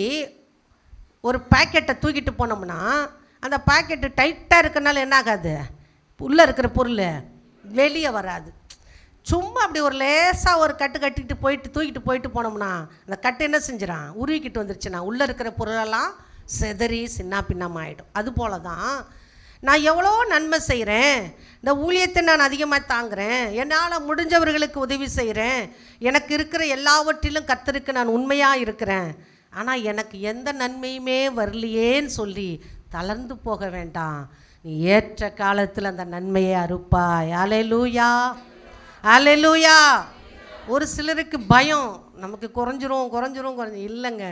ஒரு பாக்கெட்டை தூக்கிட்டு போனோம்னா அந்த பாக்கெட்டு டைட்டாக இருக்கனால என்ன ஆகாது? உள்ளே இருக்கிற பொருள் வெளியே வராது. சும்மா அப்படி ஒரு லேசாக ஒரு கட்டு தூக்கிட்டு போயிட்டு போனோம்னா அந்த கட்டு என்ன செஞ்சிடான்? உருவிக்கிட்டு வந்துருச்சுன்னா உள்ளே இருக்கிற பொருளெல்லாம் செதறி சின்ன பின்னமாயிடும். அதுபோல தான் நான் எவ்வளோ நன்மை செய்கிறேன், இந்த ஊழியத்தை நான் அதிகமாக தாங்குகிறேன், என்னால் முடிஞ்சவர்களுக்கு உதவி செய்கிறேன், எனக்கு இருக்கிற எல்லாவற்றிலும் கர்த்தருக்கு நான் உண்மையாக இருக்கிறேன், ஆனால் எனக்கு எந்த நன்மையுமே வரலையேன்னு சொல்லி தளர்ந்து போக வேண்டாம். நீ ஏற்ற காலத்தில் அந்த நன்மையை அறுப்பாய். அல்லேலூயா, அல்லேலூயா. ஒரு சிலருக்கு பயம், நமக்கு குறைஞ்சிரும் இல்லைங்க.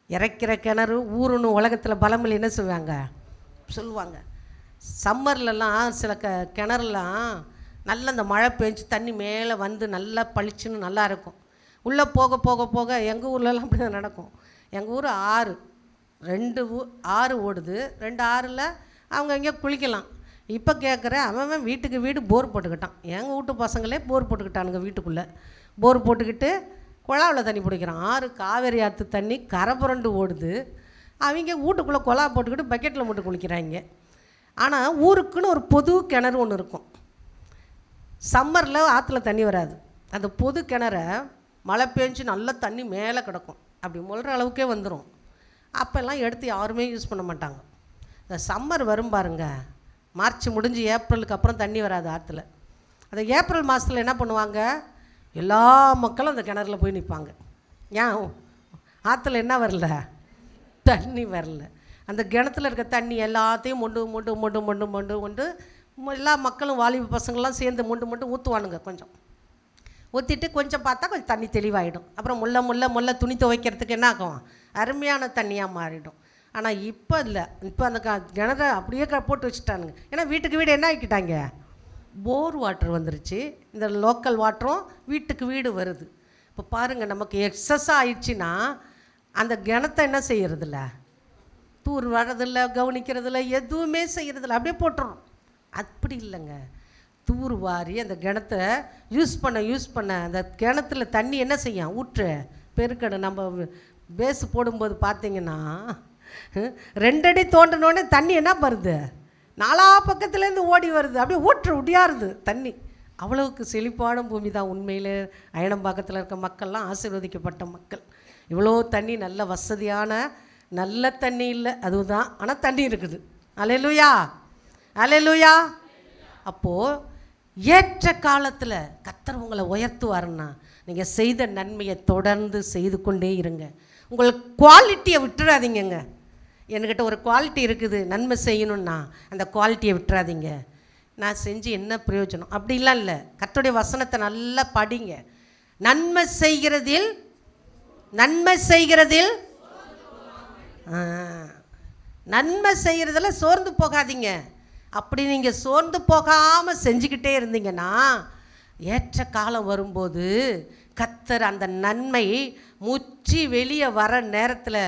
இறைக்கிற கிணறு ஊருன்னு உலகத்தில் பலமில்லை என்ன சொல்லுவாங்க. சம்மர்லலாம் சில கிணறுலாம் நல்ல அந்த மழை பெஞ்சு தண்ணி மேலே வந்து நல்லா பளிச்சுன்னு நல்லா இருக்கும். உள்ளே போக போக போக எங்கள் ஊர்லலாம் அப்படி தான் நடக்கும். எங்கள் ஊர் ஆறு 2 ஆறு ஓடுது. 2 ஆறில் அவங்க எங்கேயோ குளிக்கலாம். இப்போ கேட்குறேன், அவன் வீட்டுக்கு வீடு போர் போட்டுக்கிட்டான். எங்கள் வீட்டு பசங்களே போர் போட்டுக்கிட்டானுங்க. வீட்டுக்குள்ளே போர் போட்டுக்கிட்டு குழாவில் தண்ணி பிடிக்கிறான். ஆறு காவேரி ஆற்று தண்ணி கரை புரண்டு ஓடுது. அவங்க வீட்டுக்குள்ளே குழா போட்டுக்கிட்டு பக்கெட்டில் போட்டு குளிக்கிறாங்க. ஆனால் ஊருக்குன்னு ஒரு பொது கிணறு ஒன்று இருக்கும். சம்மரில் ஆற்றுல தண்ணி வராது. அந்த பொது கிணற மழை பெஞ்சு நல்லா தண்ணி மேலே கிடக்கும், அப்படி முழுற அளவுக்கே வந்துடும். அப்போல்லாம் எடுத்து யாருமே யூஸ் பண்ண மாட்டாங்க. இந்த சம்மர் வரும் பாருங்க, மார்ச் முடிஞ்சு ஏப்ரலுக்கு அப்புறம் தண்ணி வராது ஆற்றுல. அந்த ஏப்ரல் மாதத்தில் என்ன பண்ணுவாங்க, எல்லா மக்களும் அந்த கிணறுல போய் நிற்பாங்க. ஏன் ஆற்றுல என்ன வரல, தண்ணி வரல. அந்த கிணத்துல இருக்க தண்ணி எல்லாத்தையும் மொண்டு மொண்டு மொண்டு மொண்டு மொண்டு மொண்டு எல்லா மக்களும் வாலிப பசங்கள்லாம் சேர்ந்து மொண்டு மொண்டு ஊற்றுவானுங்க. கொஞ்சம் ஊற்றிட்டு கொஞ்சம் பார்த்தா கொஞ்சம் தண்ணி தெளிவாகிடும். அப்புறம் முல்லை துணி துவைக்கிறதுக்கு என்ன ஆகும், அருமையான தண்ணியாக மாறிடும். ஆனால் இப்போ இல்லை, இப்போ அந்த கிணறை அப்படியே போட்டு வச்சுட்டானுங்க. ஏன்னா வீட்டுக்கு வீடு என்ன ஆக்கிட்டாங்க, போர் வாட்டர் வந்துருச்சு. இந்த லோக்கல் வாட்டரும் வீட்டுக்கு வீடு வருது. இப்போ பாருங்கள், நமக்கு எக்ஸஸாக ஆயிடுச்சுன்னா அந்த கிணத்தை என்ன செய்கிறதில்ல, தூர் வர்றதில்ல, கவனிக்கிறதில்ல, எதுவுமே செய்கிறதில்ல, அப்படியே போட்டுறோம். அப்படி இல்லைங்க, தூர் வாரி அந்த கிணத்தை யூஸ் பண்ண அந்த கிணத்துல தண்ணி என்ன செய்யும், ஊற்று பெருக்கணும். நம்ம பேஸு போடும்போது பார்த்தீங்கன்னா 2 அடி தோண்டினோடனே தண்ணி என்ன வருது, 4 பக்கத்துலேருந்து ஓடி வருது, அப்படியே ஊற்று உடியாருது தண்ணி. அவ்வளவுக்கு செழிப்பான பூமி தான் உண்மையில். அயனம்பாக்கத்தில் இருக்க மக்கள்லாம் ஆசீர்வதிக்கப்பட்ட மக்கள். இவ்வளோ தண்ணி, நல்ல வசதியான நல்ல தண்ணி இல்லை அதுதான், ஆனால் தண்ணி இருக்குது. அல்லேலூயா, அல்லேலூயா. அப்போது ஏற்ற காலத்தில் கர்த்தர் உங்களை உயர்த்துவாருன்னா நீங்கள் செய்த நன்மையை தொடர்ந்து செய்து கொண்டே இருங்க. உங்களுக்கு குவாலிட்டியை விட்டுறாதீங்கங்க. என்கிட்ட ஒரு குவாலிட்டி இருக்குது, நன்மை செய்யணுன்னா அந்த குவாலிட்டியை விட்டுறாதீங்க. நான் செஞ்சு என்ன பிரயோஜனம் அப்படிலாம் இல்லை. கர்த்தருடைய வசனத்தை நல்லா படிங்க. நன்மை செய்கிறதில் நன்மை செய்கிறதில் சோர்ந்து போகாதீங்க. அப்படி நீங்கள் சோர்ந்து போகாமல் செஞ்சுக்கிட்டே இருந்தீங்கன்னா ஏற்ற காலம் வரும்போது கர்த்தர் அந்த நன்மை முற்றி வெளியே வர நேரத்தில்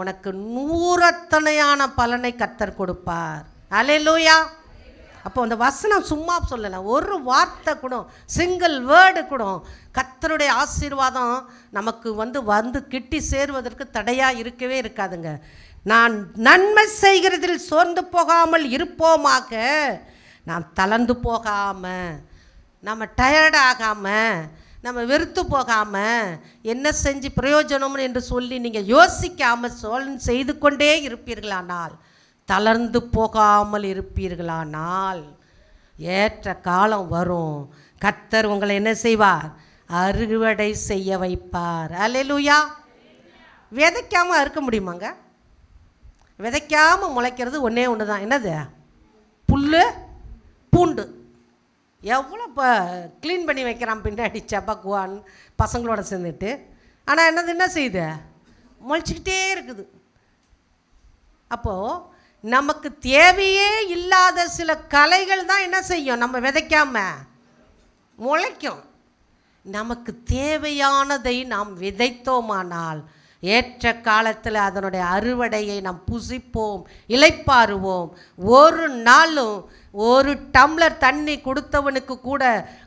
உனக்கு 100 பலனை கர்த்தர் கொடுப்பார். அல்லேலூயா. அப்போ அந்த வசனம் சும்மா சொல்லலை, ஒரு வார்த்தை கூட, சிங்கிள் வேர்டு கூட கர்த்தருடைய ஆசீர்வாதம் நமக்கு வந்து கிட்டி சேருவதற்கு தடையாக இருக்கவே இருக்காதுங்க. நான் நன்மை செய்கிறதில் சோர்ந்து போகாமல் இருப்போமாக, நாம் தளர்ந்து போகாமல், நம்ம டயர்ட் ஆகாமல், நம்ம வெறுத்து போகாமல், என்ன செஞ்சு பிரயோஜனம்னு என்று சொல்லி நீங்கள் யோசிக்காமல் செய்து கொண்டே இருப்பீர்களானால், தளர்ந்து போகாமல் இருப்பீர்களானால் ஏற்ற காலம் வரும், கர்த்தர் உங்களை என்ன செய்வார், அறுவடை செய்ய வைப்பார். அல்லேலூயா. விதைக்காமல் அறுக்க முடியுமாங்க? விதைக்காமல் முளைக்கிறது ஒன்றே ஒன்று தான். என்னது? புல் பூண்டு. எவ்வளோ இப்போ க்ளீன் பண்ணி வைக்கிறான் பின்னாடி செப்பக்குவான் பசங்களோட சேர்ந்துட்டு. ஆனால் என்ன செய்யுது, முளைச்சிக்கிட்டே இருக்குது. அப்போது நமக்கு தேவையே இல்லாத சில கலைகள் தான் என்ன செய்யும், நம்ம விதைக்காமல் முளைக்கும். நமக்கு தேவையானதை நாம் விதைத்தோமானால் ஏற்ற காலத்தில் அதனுடைய அறுவடையை நாம் புசிப்போம், இளைப்பாறுவோம். ஒரு நாளும் ஒரு டம்ளர் தண்ணி கொடுத்தவனுக்கு கூட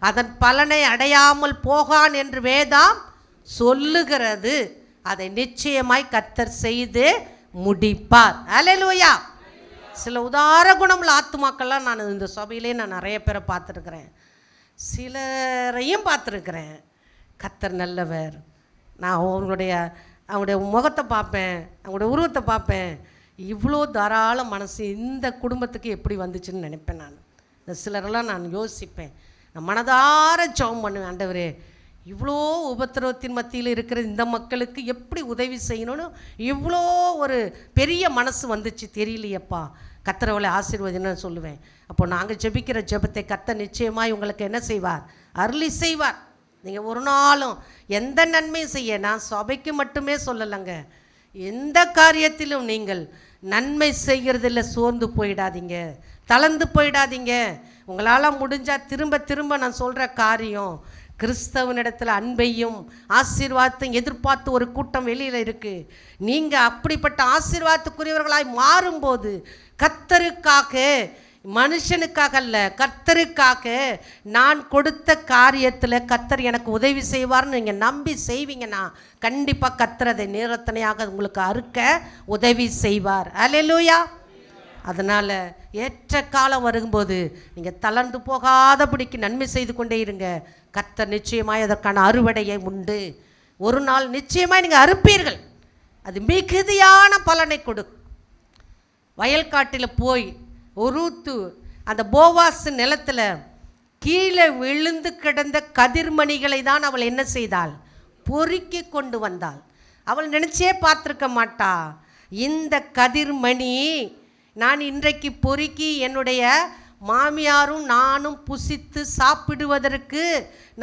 அதன் பலனை அடையாமல் போகான் என்று வேதம் சொல்லுகிறது. அதை நிச்சயமாய் கர்த்தர் செய்து முடிப்பார். அல்லேலூயா. சில உதார குணமுள்ள ஆத்துமாக்கள்லாம் நான் இந்த சபையிலே நான் நிறைய பேரை பார்த்துருக்குறேன், சிலரையும் பார்த்துருக்குறேன். கர்த்தர் நல்லவர். நான் அவங்களுடைய முகத்தை பார்ப்பேன், அவங்களுடைய உருவத்தை பார்ப்பேன். இவ்வளோ தாராள மனசு இந்த குடும்பத்துக்கு எப்படி வந்துச்சுன்னு நினைப்பேன். நான் இந்த சிலரெல்லாம் நான் யோசிப்பேன். நான் மனதார ஜெபம் பண்ணுவேன், ஆண்டவரே இவ்வளோ உபத்திரவத்தின் மத்தியில் இருக்கிற இந்த மக்களுக்கு எப்படி உதவி செய்யணும்னு இவ்வளோ ஒரு பெரிய மனசு வந்துச்சு தெரியலையப்பா, கர்த்தரவளை ஆசீர்வதின்னு சொல்லுவேன். அப்போ நாங்கள் ஜெபிக்கிற ஜெபத்தை கர்த்தர் நிச்சயமாய் உங்களுக்கு என்ன செய்வார், அருளி செய்வார். நீங்கள் ஒரு நாளும் எந்த நன்மையும் செய்ய, நான் சபைக்கு மட்டுமே சொல்லலைங்க, எந்த காரியத்திலும் நீங்கள் நன்மை செய்கிறதில் சோர்ந்து போயிடாதீங்க, தளர்ந்து போயிடாதீங்க. உங்களால் முடிஞ்சால் திரும்ப நான் சொல்கிற காரியம், கிறிஸ்தவனிடத்தில் அன்பையும் ஆசீர்வாதத்தையும் எதிர்பார்த்து ஒரு கூட்டம் வெளியில் இருக்குது. நீங்கள் அப்படிப்பட்ட ஆசீர்வாதத்துக்குரியவர்களாய் மாறும்போது கர்த்தருக்காக மனுஷனுக்காக அல்ல, கர்த்தருக்காக நான் கொடுத்த காரியத்தில் கர்த்தர் எனக்கு உதவி செய்வார்னு நீங்கள் நம்பி செய்வீங்கன்னா கண்டிப்பாக கர்த்தர் அதை நிரந்தனையாக உங்களுக்கு அறுக்க உதவி செய்வார். அல்லேலூயா. அதனால் ஏற்ற காலம் வரும்போது நீங்கள் தளர்ந்து போகாதபடிக்கு நன்மை செய்து கொண்டே இருங்க. கர்த்தர் நிச்சயமாய் அதற்கான அறுவடையை உண்டு. ஒரு நாள் நிச்சயமாய் நீங்கள் அறுப்பீர்கள். அது மிகுதியான பலனை கொடுக்கும். வயல்காட்டில் போய் ரூத்து அந்த போவாஸ் நிலத்தில் கீழே விழுந்து கிடந்த கதிர்மணிகளை தான் அவள் என்ன செய்தாள்? பொறுக்கி கொண்டு வந்தாள். அவள் நினச்சே பார்த்துருக்க மாட்டா, இந்த கதிர்மணி நான் இன்றைக்கு பொறுக்கி என்னுடைய மாமியாரும் நானும் புசித்து சாப்பிடுவதற்கு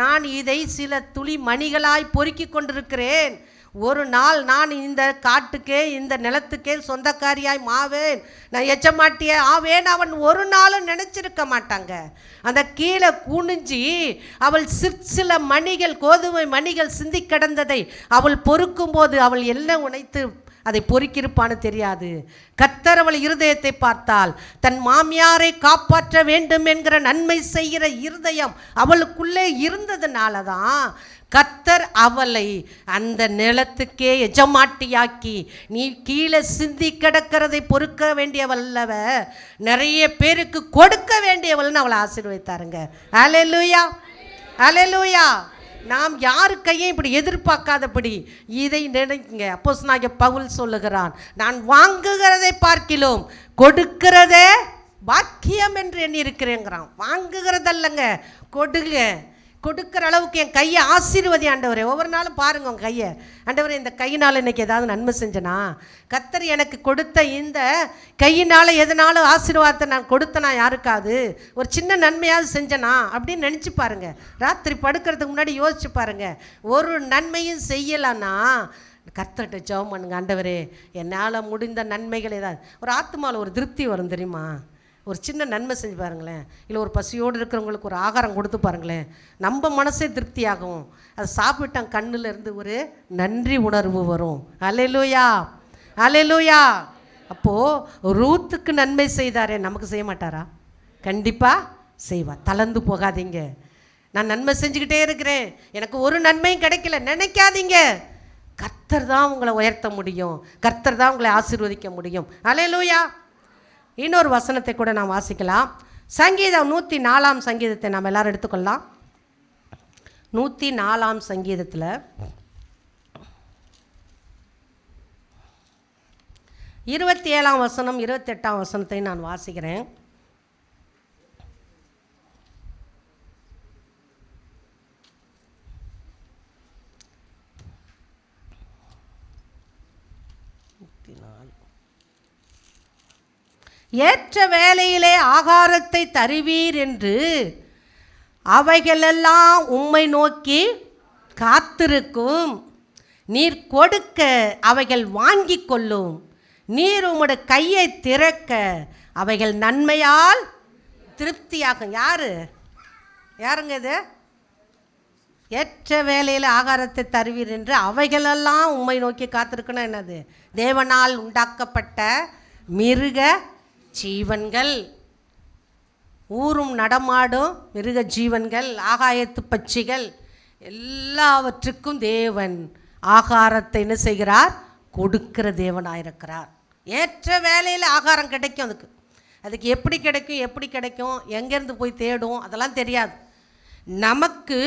நான் இதை சில துளி மணிகளாய் பொறுக்கி கொண்டிருக்கிறேன். ஒரு நாள் நான் இந்த காட்டுக்கே இந்த நிலத்துக்கே சொந்தக்காரியாய் மாவேன், நான் எச்சமாட்டியே ஆவேன். அவன் ஒரு நாளும் நினச்சிருக்க மாட்டாங்க. அந்த கீழே குனிஞ்சி அவள் சில மணிகள், கோதுமை மணிகள் சிந்தி கிடந்ததை அவள் பொறுக்கும்போது அவள் எல்லாம் உடைத்து அதை பொறுக்கியிருப்பான்னு தெரியாது. கர்த்தர் அவள் இருதயத்தை பார்த்தால் தன் மாமியாரை காப்பாற்ற வேண்டும் என்கிற நன்மை செய்கிற இருதயம் அவளுக்குள்ளே இருந்ததுனால தான் கர்த்தர் அவளை அந்த நிலத்துக்கே எஜமாட்டியாக்கி, நீ கீழே சிந்தி கிடக்கிறதை பொறுக்க வேண்டியவல்லவ, நிறைய பேருக்கு கொடுக்க வேண்டியவள்னு அவளை ஆசீர்வதித்தாருங்க. அல்லேலூயா, அல்லேலூயா. நாம் யாரு கையும் இப்படி எதிர்பார்க்காதபடி இதை நினைங்க. அப்போஸ்தலனாகிய பவுல் சொல்லுகிறான், நான் வாங்குகிறதை பார்க்கிலும் கொடுக்கிறதே பாக்கியம் என்று எண்ணி இருக்கிறேங்கிறான். வாங்குகிறதல்லங்க, கொடுங்க. கொடுக்குற அளவுக்கு என் கையை ஆசீர்வதி ஆண்டவரே. ஒவ்வொரு நாளும் பாருங்கள் உங்கள் கையை, ஆண்டவரே இந்த கையினால் இன்றைக்கி ஏதாவது நன்மை செஞ்சனா, கர்த்தர் எனக்கு கொடுத்த இந்த கையினால் எதனாலும் ஆசீர்வாதத்தை நான் கொடுத்தனா, யாருக்காவது ஒரு சின்ன நன்மையாவது செஞ்சனா அப்படின்னு நினச்சி பாருங்கள். ராத்திரி படுக்கிறதுக்கு முன்னாடி யோசிச்சு பாருங்கள். ஒரு நன்மையும் செய்யலைன்னா கர்த்தர்கிட்ட ஜெபம் பண்ணுங்க, ஆண்டவரே என்னால் முடிந்த நன்மைகள் ஏதாவது. ஒரு ஆத்மாவில் ஒரு திருப்தி வரும் தெரியுமா? ஒரு சின்ன நன்மை செஞ்சு பாருங்களேன். இல்லை ஒரு பசியோடு இருக்கிறவங்களுக்கு ஒரு ஆகாரம் கொடுத்து பாருங்களேன், நம்ம மனசே திருப்தியாகும். அதை சாப்பிட்டான் கண்ணில் இருந்து ஒரு நன்றி உணர்வு வரும். அல்லேலூயா, அல்லேலூயா. அப்போது ரூத்துக்கு நன்மை செய்தாரே, நமக்கு செய்ய மாட்டாரா? கண்டிப்பாக செய்வார். தளர்ந்து போகாதீங்க. நான் நன்மை செஞ்சுக்கிட்டே இருக்கிறேன், எனக்கு ஒரு நன்மையும் கிடைக்கல நினைக்காதீங்க. கர்த்தர் தான் உங்களை உயர்த்த முடியும், கர்த்தர் தான் உங்களை ஆசீர்வதிக்க முடியும். அல்லேலூயா. இன்னொரு வசனத்தை கூட நாம் வாசிக்கலாம். சங்கீதம் 104 சங்கீதத்தை நாம் எல்லாரும் எடுத்துக்கொள்ளலாம். 104 சங்கீதத்தில் 27 வசனம் 28 வசனத்தை நான் வாசிக்கிறேன். ஏற்ற வேளையிலே ஆகாரத்தை தருவீர் என்று அவைகளெல்லாம் உம்மை நோக்கி காத்திருக்கும். நீர் கொடுக்க அவைகள் வாங்கி கொள்ளும். நீர் உம்முடைய கையை திறக்க அவைகள் நன்மையால் திருப்தியாகும். யாருங்க இது? ஏற்ற வேளையில் ஆகாரத்தை தருவீர் என்று அவைகளெல்லாம் உம்மை நோக்கி காத்திருக்கணும். என்னது? தேவனால் உண்டாக்கப்பட்ட மிருக ஜீவன்கள், ஊரும் நடமாடும் மிருக ஜீவன்கள், ஆகாயத்து பட்சிகள், எல்லாவற்றுக்கும் தேவன் ஆகாரத்தை என்ன செய்கிறார்? கொடுக்கிற தேவனாயிருக்கிறார். ஏற்ற வேலையில் ஆகாரம் கிடைக்கும். அதுக்கு எப்படி கிடைக்கும், எங்கேருந்து போய் தேடும், அதெல்லாம் தெரியாது. நமக்கு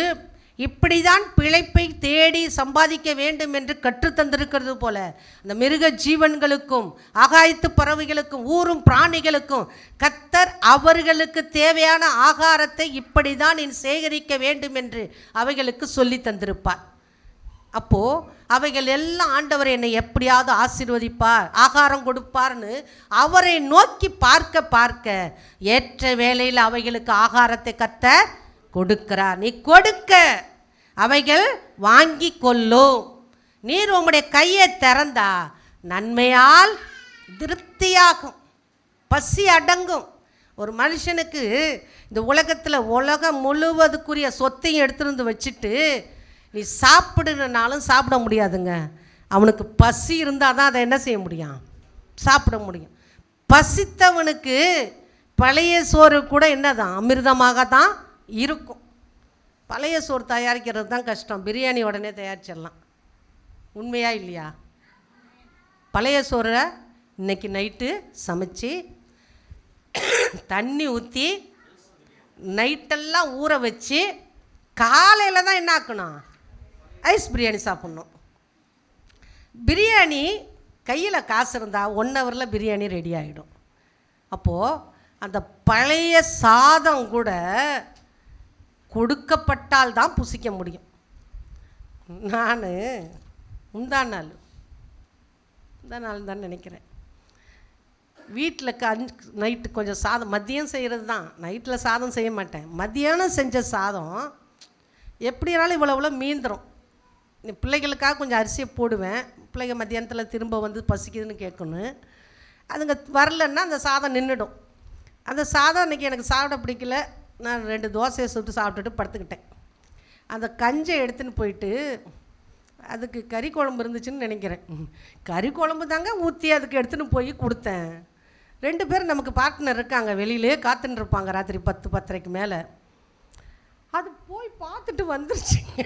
இப்படி தான் பிழைப்பை தேடி சம்பாதிக்க வேண்டும் என்று கற்றுத்தந்திருக்கிறது போல அந்த மிருக ஜீவன்களுக்கும் ஆகாயத்து பறவைகளுக்கும் ஊரும் பிராணிகளுக்கும் கர்த்தர் அவர்களுக்கு தேவையான ஆகாரத்தை இப்படி தான் நீ சேகரிக்க வேண்டும் என்று அவைகளுக்கு சொல்லி தந்திருப்பார். அப்போது அவைகள் எல்லாம் ஆண்டவர் என்னை எப்படியாவது ஆசீர்வதிப்பார், ஆகாரம் கொடுப்பார்னு அவரை நோக்கி பார்க்க ஏற்ற வேளையில் அவைகளுக்கு ஆகாரத்தை கர்த்தர் கொடுக்கிறார். நீ கொடுக்க அவைகள் வாங்கி கொள்ளும். நீர் உம்முடைய கையை திறந்தா நன்மையால் திருப்தியாகும், பசி அடங்கும். ஒரு மனுஷனுக்கு இந்த உலகம் முழுவதுக்குரிய சொத்தையும் எடுத்துருந்து வச்சுட்டு நீ சாப்பிடுனாலும் சாப்பிட முடியாதுங்க. அவனுக்கு பசி இருந்தால் தான் அதை என்ன செய்ய முடியும்? சாப்பிட முடியும். பசித்தவனுக்கு பழைய சோறு கூட என்னதான் அமிர்தமாக தான் இருக்கும். பழைய சோறு தயாரிக்கிறது தான் கஷ்டம். பிரியாணி உடனே தயாரிச்சிடலாம். உண்மையா இல்லையா? பழைய சோறை இன்றைக்கி நைட்டு சமைச்சு தண்ணி ஊற்றி நைட்டெல்லாம் ஊற வச்சு காலையில் தான் என்ன ஆக்கணும், ஐஸ் பிரியாணி சாப்பிட்ணும். பிரியாணி கையில் காசு இருந்தால் 1 ஹவரில் பிரியாணி ரெடி ஆகிடும். அப்போது அந்த பழைய சாதம் கூட கொடுக்கப்பட்டால் தான் புசிக்க முடியும். நான் முந்தா நாள் தான் நினைக்கிறேன், வீட்டில் நைட்டு கொஞ்சம் சாதம் மதியம் செய்கிறது தான், நைட்டில் சாதம் செய்ய மாட்டேன். மதியானம் செஞ்ச சாதம் எப்படினாலும் இவ்வளோ மீந்துடும். பிள்ளைகளுக்காக கொஞ்சம் அரிசியை போடுவேன். பிள்ளைங்க மத்தியானத்தில் திரும்ப வந்து பசிக்குதுன்னு கேட்கணும். அதுங்க வரலன்னா அந்த சாதம் நின்றுடும். அந்த சாதம் இன்றைக்கி எனக்கு சாப்பிட பிடிக்கல, நான் 2 தோசையை சுட்டு சாப்பிட்டுட்டு படுத்துக்கிட்டேன். அந்த கஞ்சை எடுத்துன்னு போயிட்டு அதுக்கு கறி குழம்பு இருந்துச்சுன்னு நினைக்கிறேன், கறி குழம்பு தாங்க ஊற்றி அதுக்கு எடுத்துன்னு போய் கொடுத்தேன். 2 பேர் நமக்கு பார்ட்னர் இருக்காங்க, வெளியிலே காத்துன்னு இருப்பாங்க ராத்திரி 10-10:30க்கு மேலே. அது போய் பார்த்துட்டு வந்துருச்சுங்க.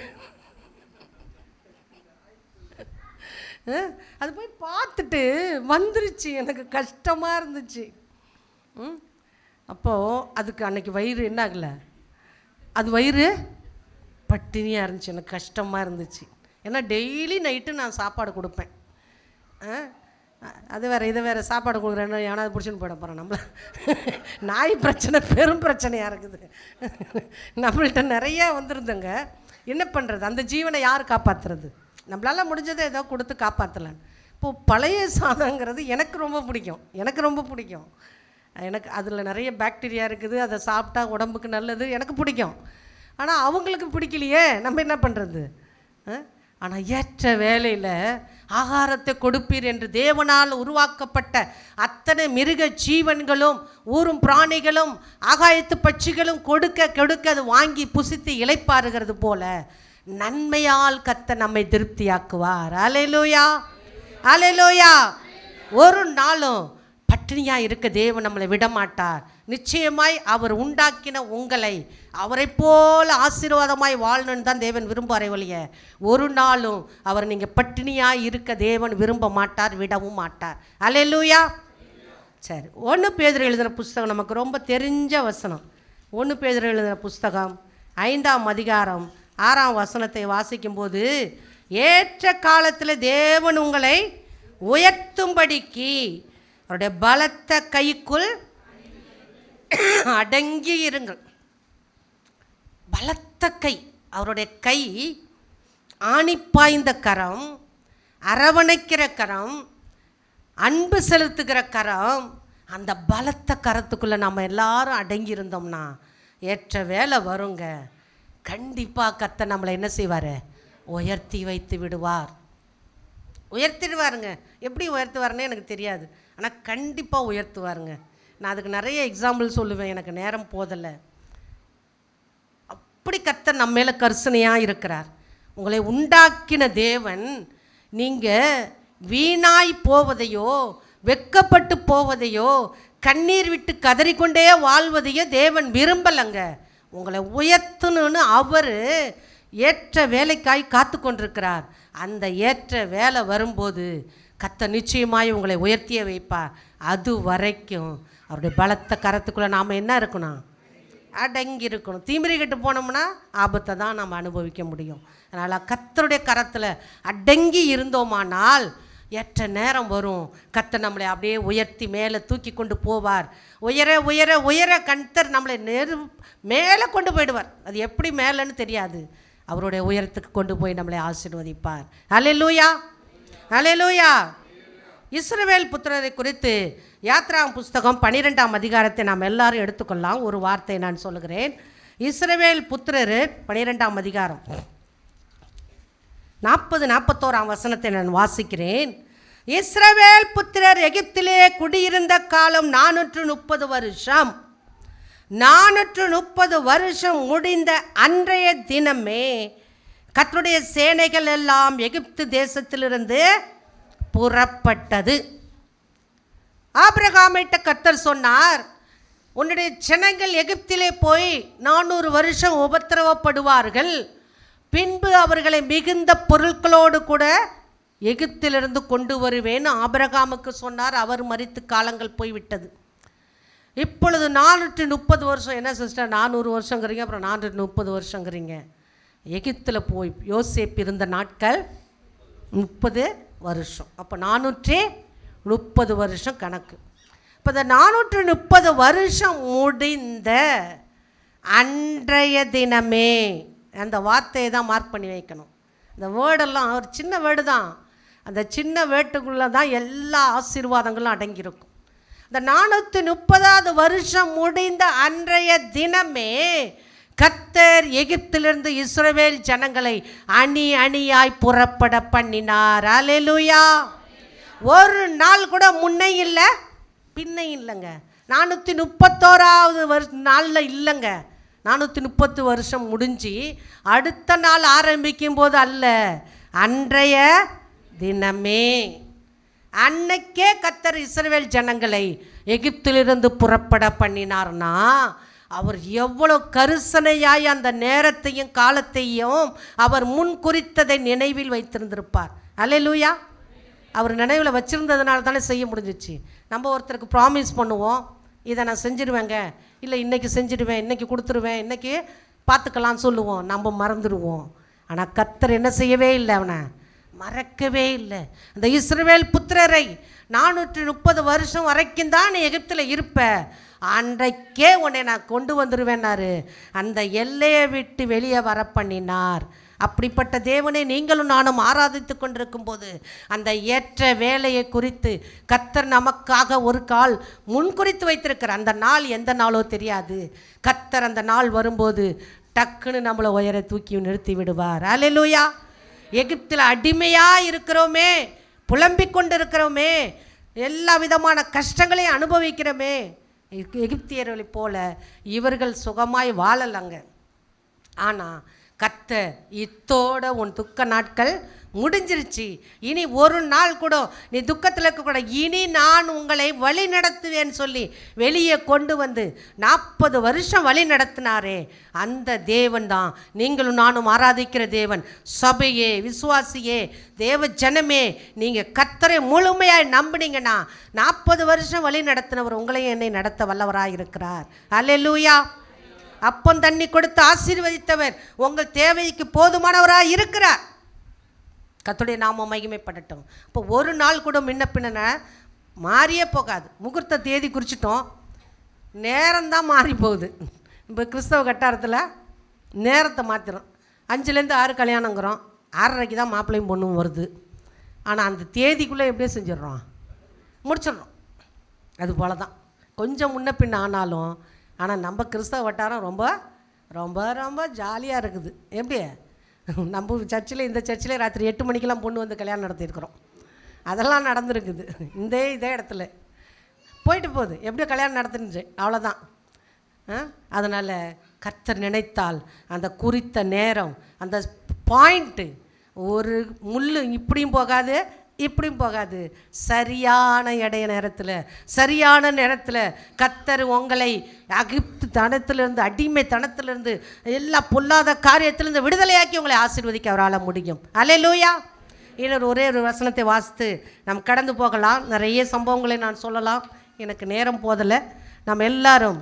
அது போய் பார்த்துட்டு வந்துருச்சு. எனக்கு கஷ்டமாக இருந்துச்சு. அப்போது அதுக்கு அன்றைக்கி வயிறு என்ன ஆகலை, அது வயிறு பட்டினியாக இருந்துச்சு. எனக்கு கஷ்டமாக இருந்துச்சு. ஏன்னா டெய்லி நைட்டு நான் சாப்பாடு கொடுப்பேன். அது வேறு இது வேறு சாப்பாடு கொடுக்குறேன்னு ஏன்னா பிடிச்சின்னு போயிட போகிறேன். நம்மள நாய் பிரச்சனை பெரும் பிரச்சனையாக இருக்குது. நம்மள்கிட்ட நிறையா வந்துருந்துங்க. என்ன பண்ணுறது, அந்த ஜீவனை யார் காப்பாற்றுறது? நம்மளால் முடிஞ்சதை ஏதோ கொடுத்து காப்பாற்றலான்னு. இப்போது பழைய சாதங்கிறது எனக்கு ரொம்ப பிடிக்கும். எனக்கு அதில் நிறைய பாக்டீரியா இருக்குது, அதை சாப்பிட்டா உடம்புக்கு நல்லது, எனக்கு பிடிக்கும். ஆனால் அவங்களுக்கு பிடிக்கலையே, நம்ம என்ன பண்ணுறது? ஆனால் ஏற்ற வேலையில் ஆகாரத்தை கொடுப்பீர் என்று தேவனால் உருவாக்கப்பட்ட அத்தனை மிருக ஜீவன்களும் ஊரும் பிராணிகளும் ஆகாயத்து பட்சிகளும் கொடுக்க அது வாங்கி புசித்து இளைப்பாறுகிறது போல நன்மையால் கர்த்தர் நம்மை திருப்தியாக்குவார். அல்லேலூயா, அல்லேலூயா. ஒரு நாளும் பட்டினியாக இருக்க தேவன் நம்மளை விடமாட்டார். நிச்சயமாய் அவர் உண்டாக்கின உங்களை அவரை போல ஆசீர்வாதமாய் வாழணுன்னு தான் தேவன் விரும்புவாரே ஒழிய ஒரு நாளும் அவர் நீங்கள் பட்டினியாக இருக்க தேவன் விரும்ப மாட்டார், விடவும் மாட்டார். அல்லேலூயா. சரி, 1 பேதுரு எழுதின புஸ்தகம் நமக்கு ரொம்ப தெரிஞ்ச வசனம். 1 பேதுரு எழுதின புஸ்தகம் 5ஆம் அதிகாரம் 6ஆம் வசனத்தை வாசிக்கும்போது, ஏற்ற காலத்தில் தேவன் உங்களை உயர்த்தும்படிக்கு அவருடைய பலத்த கைக்குள் அடங்கி இருங்கள். பலத்த கை, அவருடைய கை ஆணிப்பாய்ந்த கரம், அரவணைக்கிற கரம், அன்பு செலுத்துகிற கரம். அந்த பலத்த கரத்துக்குள்ளே நம்ம எல்லாரும் அடங்கி இருந்தோம்னா ஏற்ற வேலை வருங்க. கண்டிப்பாக கர்த்தர் நம்மளை என்ன செய்வார், உயர்த்தி வைத்து விடுவார். உயர்த்திடுவாருங்க. எப்படி உயர்த்துவாருன்னு எனக்கு தெரியாது, ஆனால் கண்டிப்பாக உயர்த்துவாருங்க. நான் அதுக்கு நிறைய எக்ஸாம்பிள் சொல்லுவேன், எனக்கு நேரம் போதலை. அப்படி கர்த்தர் நம்ம மேலே கரிசனையாக இருக்கிறார். உங்களை உண்டாக்கின தேவன் நீங்கள் வீணாய் போவதையோ வெட்கப்பட்டு போவதையோ கண்ணீர் விட்டு கதறிக்கொண்டே வாழ்வதையோ தேவன் விரும்பலைங்க. உங்களை உயர்த்தணும்னு அவர் ஏற்ற வேலைக்காய் காத்து கொண்டிருக்கிறார். அந்த ஏற்ற வேலை வரும்போது கர்த்தர் நிச்சயமாய் உங்களை உயர்த்திய வைப்பார். அது வரைக்கும் அவருடைய பலத்த கரத்துக்குள்ளே நாம் என்ன இருக்கணும், அடங்கி இருக்கணும். தீமிரிக்கிட்டு போனோம்னா ஆபத்தை தான் நாம் அனுபவிக்க முடியும். அதனால் கர்த்தருடைய கரத்தில் அடங்கி இருந்தோமானால் ஏற்ற நேரம் வரும், கர்த்தர் நம்மளை அப்படியே உயர்த்தி மேலே தூக்கி கொண்டு போவார். உயர உயர உயர கர்த்தர் நம்மளை மேலே கொண்டு போயிடுவார். அது எப்படி மேலேன்னு தெரியாது, அவருடைய உயரத்துக்கு கொண்டு போய் நம்மளை ஆசீர்வதிப்பார். அல்லேலூயா, அல்லேலூயா. இஸ்ரவேல் புத்திரரை குறித்து யாத்ராம் புஸ்தகம் 12ஆம் அதிகாரத்தை நாம் எல்லாரும் எடுத்துக்கொள்ளலாம். ஒரு வார்த்தை நான் சொல்லுகிறேன். இஸ்ரவேல் புத்திரர் 12ஆம் அதிகாரம் 40-41 வசனத்தை நான் வாசிக்கிறேன். இஸ்ரவேல் புத்திரர் எகிப்திலே குடியிருந்த காலம் 430 வருஷம். 430 வருஷம் முடிந்த அன்றைய தினமே கர்த்தருடைய சேனைகள் எல்லாம் எகிப்து தேசத்திலிருந்து புறப்பட்டது. ஆபிரகாமிட்ட கர்த்தர் சொன்னார், உன்னுடைய ஜனங்கள் எகிப்திலே போய் 400 வருஷம் உபத்திரவப்படுவார்கள், பின்பு அவர்களை மிகுந்த பொருட்களோடு கூட எகிப்திலிருந்து கொண்டு வருவேன்னு ஆபிரகாமுக்கு சொன்னார். அவர் மரித்து காலங்கள் போய்விட்டது. இப்பொழுது 430 வருஷம். என்ன சிஸ்டர் 400 வருஷங்கிறீங்க, அப்புறம் 430 வருஷங்கிறீங்க? எகிப்தில் போய் யோசேப்பு இருந்த நாட்கள் 30 வருஷம். அப்போ 430 வருஷம் கணக்கு. இப்போ இந்த 430 வருஷம் முடிந்த அன்றைய தினமே, அந்த வார்த்தையை தான் மார்க் பண்ணி வைக்கணும். இந்த வேர்டெல்லாம் ஒரு சின்ன வேர்டு தான், அந்த சின்ன வேர்ட்டுக்குள்ளே தான் எல்லா ஆசீர்வாதங்களும் அடங்கியிருக்கும். இந்த 430வது வருஷம் முடிந்த அன்றைய தினமே கர்த்தர் எகிப்திலிருந்து இஸ்ரவேல் ஜனங்களை அணி அணியாய் புறப்பட பண்ணினார். அல்லேலூயா. ஒரு நாள் கூட முன்னே இல்லை பின்னை இல்லைங்க. 431வது நாளில் இல்லைங்க. 430 வருஷம் முடிஞ்சு அடுத்த நாள் ஆரம்பிக்கும் போது அல்ல, அன்றைய தினமே, அன்னைக்கே கர்த்தர் இஸ்ரவேல் ஜனங்களை எகிப்திலிருந்து புறப்பட பண்ணினார்னா அவர் எவ்வளோ கரிசனையாய் அந்த நேரத்தையும் காலத்தையும் அவர் முன் குறித்ததை நினைவில் வைத்திருந்திருப்பார். அல்லேலூயா. அவர் நினைவில் வச்சுருந்ததுனால தானே செய்ய முடிஞ்சிச்சு. நம்ம ஒருத்தருக்கு ப்ராமிஸ் பண்ணுவோம், இதை நான் செஞ்சிடுவேங்க, இல்லை இன்றைக்கி செஞ்சிடுவேன், இன்றைக்கி கொடுத்துருவேன், இன்றைக்கி பார்த்துக்கலான்னு சொல்லுவோம், நம்ம மறந்துடுவோம். ஆனால் கர்த்தர் என்ன செய்யவே இல்லை, அவனை மறக்கவே இல்லை. அந்த இஸ்ரவேல் புத்திரரை 430 வருஷம் வரைக்கும் தான் நீ எகிப்தில் இருப்ப, அன்றைக்கே உன்னை நான் கொண்டு வந்துடுவேன்னாரு. அந்த எல்லையை விட்டு வெளியே வர பண்ணினார். அப்படிப்பட்ட தேவனை நீங்களும் நானும் ஆராதித்து கொண்டிருக்கும் போது அந்த ஏற்ற வேலையை குறித்து கர்த்தர் நமக்காக ஒரு கால் முன்குறித்து வைத்திருக்கிறார். அந்த நாள் எந்த நாளோ தெரியாது. கர்த்தர் அந்த நாள் வரும்போது டக்குன்னு நம்மளை உயர தூக்கி நிறுத்தி விடுவார். அல்லேலூயா. எகிப்தில் அடிமையாக இருக்கிறோமே, புலம்பிக் கொண்டு இருக்கிறோமே, எல்லா விதமான கஷ்டங்களையும் அனுபவிக்கிறோமே, எகிப்தியர்களை போல இவர்கள் சுகமாய் வாழலங்க. ஆனால் கர்த்தர் இத்தோட உன் துக்க நாட்கள் முடிஞ்சிருச்சு, இனி ஒரு நாள் கூட நீ துக்கத்தில் இருக்கக்கூட, இனி நான் உங்களை வழி நடத்துவேன்னு சொல்லி வெளியே கொண்டு வந்து 40 வருஷம் வழி நடத்தினாரே, அந்த தேவன் தான் நீங்களும் நானும் ஆராதிக்கிற தேவன். சபையே, விசுவாசியே, தேவ ஜனமே, நீங்கள் கர்த்தரை முழுமையாக நம்பினீங்கன்னா 40 வருஷம் வழி நடத்தினவர் உங்களையும் என்னை நடத்த வல்லவராக இருக்கிறார். அல்லேலூயா. அப்பம் தண்ணி கொடுத்து ஆசீர்வதித்தவர் உங்கள் தேவைக்கு போதுமானவராக இருக்கிறார். கர்த்தருடைய நாமம் மகிமைப்படட்டும். இப்போ ஒரு நாள் கூட முன்ன பின்ன மாறியே போகாது. முகூர்த்த தேதி குறிச்சிட்டோம், நேரம்தான் மாறி போகுது. இப்போ கிறிஸ்தவ கட்டாரத்தில் நேரத்தை மாற்றிடும். 5லேருந்து 6 கல்யாணங்கிறோம், 6:30க்கு தான் மாப்பிள்ளையும் பொண்ணும் வருது. ஆனால் அந்த தேதிக்குள்ளே எப்படியே செஞ்சிடறோம், முடிச்சிடுறோம். அது போல தான் கொஞ்சம் முன்ன பின்ன ஆனாலும், ஆனால் நம்ம கிறிஸ்தவ வட்டாரம் ரொம்ப ரொம்ப ரொம்ப ஜாலியாக இருக்குது. எப்படி நம்ம சர்ச்சில், இந்த சர்ச்சில் ராத்திரி 8 மணிக்கெல்லாம் பொண்ணு வந்து கல்யாணம் நடத்தியிருக்கிறோம். அதெல்லாம் நடந்துருக்குது. இதே இடத்துல போயிட்டு போகுது, எப்படியோ கல்யாணம் நடத்துனுச்சு, அவ்வளோதான். அதனால் கர்த்தர் நினைத்தால் அந்த குறித்த நேரம், அந்த பாயிண்ட்டு, ஒரு முள் இப்படியும் போகாது இப்படியும் போகாது, சரியான நேரத்தில், சரியான நேரத்தில் கர்த்தர் உங்களை எகிப்து தனத்திலிருந்து, அடிமை தனத்திலிருந்து, எல்லா பொல்லாத காரியத்திலிருந்து விடுதலையாக்கி உங்களை ஆசீர்வதிக்க அவரால் முடியும். அல்லேலூயா. இன்னொரு ஒரே ஒரு வசனத்தை வாசித்து நம்ம கடந்து போகலாம். நிறைய சம்பவங்களை நான் சொல்லலாம், எனக்கு நேரம் போதலை. நம்ம எல்லாரும்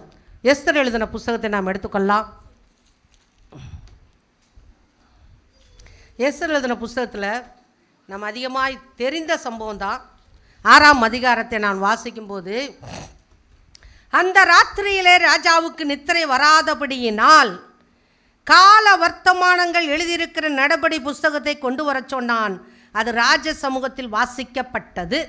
எஸ்தர் எழுதின புஸ்தகத்தை நாம் எடுத்துக்கொள்ளலாம். எஸ்தர் எழுதின புஸ்தகத்தில் நம்ம அதிகமாக தெரிந்த சம்பவம் தான். 6ஆம் அதிகாரத்தை நான் வாசிக்கும்போது, அந்த ராத்திரியிலே ராஜாவுக்கு நித்திரை வராதபடியினால் கால வர்த்தமானங்கள் எழுதியிருக்கிற நடபடி புஸ்தகத்தை கொண்டு வர சொன்னான். அது ராஜ சமூகத்தில் வாசிக்கப்பட்டது.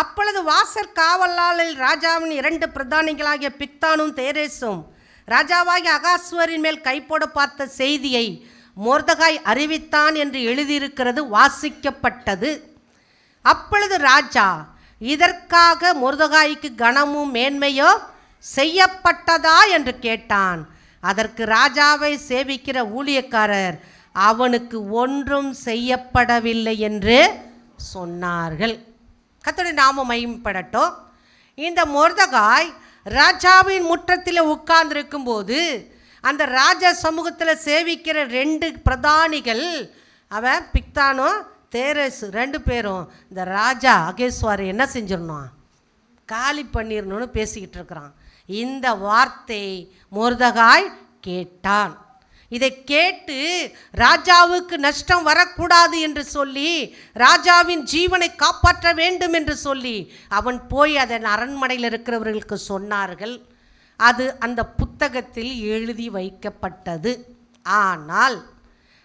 அப்பொழுது வாசற் காவலாளில் ராஜாவின் 2 பிரதானிகளாகிய பிக்தானும் தேரேசும் ராஜாவாகிய அகாஸ்வரின் மேல் கைப்போட பார்த்த செய்தியை மொர்தகாய் அறிவித்தான் என்று எழுதியிருக்கிறது வாசிக்கப்பட்டது. அப்பொழுது ராஜா, இதற்காக மொர்தகாய்க்கு கனமும் மேன்மையோ செய்யப்பட்டதா என்று கேட்டான். அதற்கு ராஜாவை சேவிக்கிற ஊழியக்காரர், அவனுக்கு ஒன்றும் செய்யப்படவில்லை என்று சொன்னார்கள். கர்த்தருடைய நாமம் மகிமைப்படட்டும். இந்த மொர்தகாய் ராஜாவின் முற்றத்தில் உட்கார்ந்துருக்கும் போது அந்த ராஜா சமூகத்தில் சேவிக்கிற 2 பிரதானிகள், அவன் பிக்தானும் தேரேசு 2 பேரும் இந்த ராஜா அகேஸ்வாரை என்ன செஞ்சிடணும், காலி பண்ணிடணும்னு பேசிக்கிட்டு இருக்கிறான். இந்த வார்த்தை மொர்தெகாய் கேட்டான். இதை கேட்டு ராஜாவுக்கு நஷ்டம் வரக்கூடாது என்று சொல்லி, ராஜாவின் ஜீவனை காப்பாற்ற வேண்டும் என்று சொல்லி அவன் போய் அதன் அரண்மனையில் இருக்கிறவர்களுக்கு சொன்னார்கள். அது அந்த புத்தகத்தில் எழுதி வைக்கப்பட்டது. ஆனால்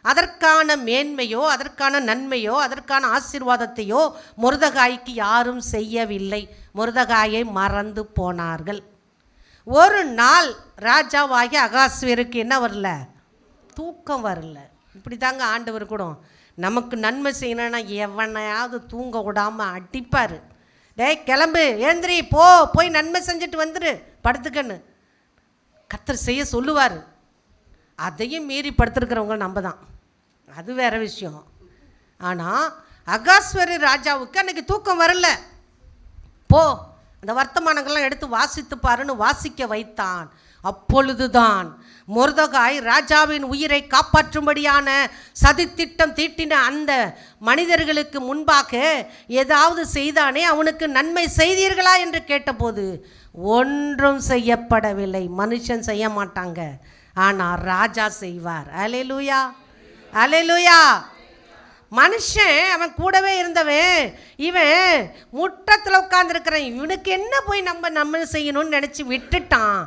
அதற்கான மேன்மையோ, அதற்கான நன்மையோ, அதற்கான ஆசீர்வாதத்தையோ மொர்தெகாய்க்கு யாரும் செய்யவில்லை. மொர்தெகாயை மறந்து போனார்கள். ஒரு நாள் ராஜாவாகி அகாஸ்வேருக்கு என்ன வரல, தூக்கம் வரல. இப்படி தாங்க ஆண்டவர் கூட நமக்கு நன்மை செய்யணும்னா எவனையாவது தூங்க விடாமல் அடிப்பார். டேய் கிளம்பு, ஏந்திரி, போய் நன்மை செஞ்சுட்டு வந்துடு, படுத்துக்கன்னு கர்த்தர் செய்ய சொல்லுவார். அதையும் மீறி படுத்துருக்கிறவங்க நம்ம தான், அது வேறு விஷயம். ஆனால் அகாஸ்வேரு ராஜாவுக்கு அன்றைக்கி தூக்கம் வரல. அந்த வர்த்தமானங்கள்லாம் எடுத்து வாசித்து பாருன்னு வாசிக்க வைத்தான். அப்பொழுதுதான் மொர்தெகாய் ராஜாவின் உயிரை காப்பாற்றும்படியான சதித்திட்டம் தீட்டின அந்த மனிதர்களுக்கு முன்பாக ஏதாவது செய்தானே, அவனுக்கு நன்மை செய்தீர்களா என்று கேட்டபோது ஒன்றும் செய்யப்படவில்லை. மனுஷன் செய்ய மாட்டாங்க, ஆனால் ராஜா செய்வார். அல்லேலூயா, அல்லேலூயா. மனுஷன் அவன் கூடவே இருந்தவன், இவன் முற்றத்தில் உட்கார்ந்துருக்கிறவன், இவனுக்கு என்ன போய் நம்ம செய்யணும்னு நினச்சி விட்டுட்டான்.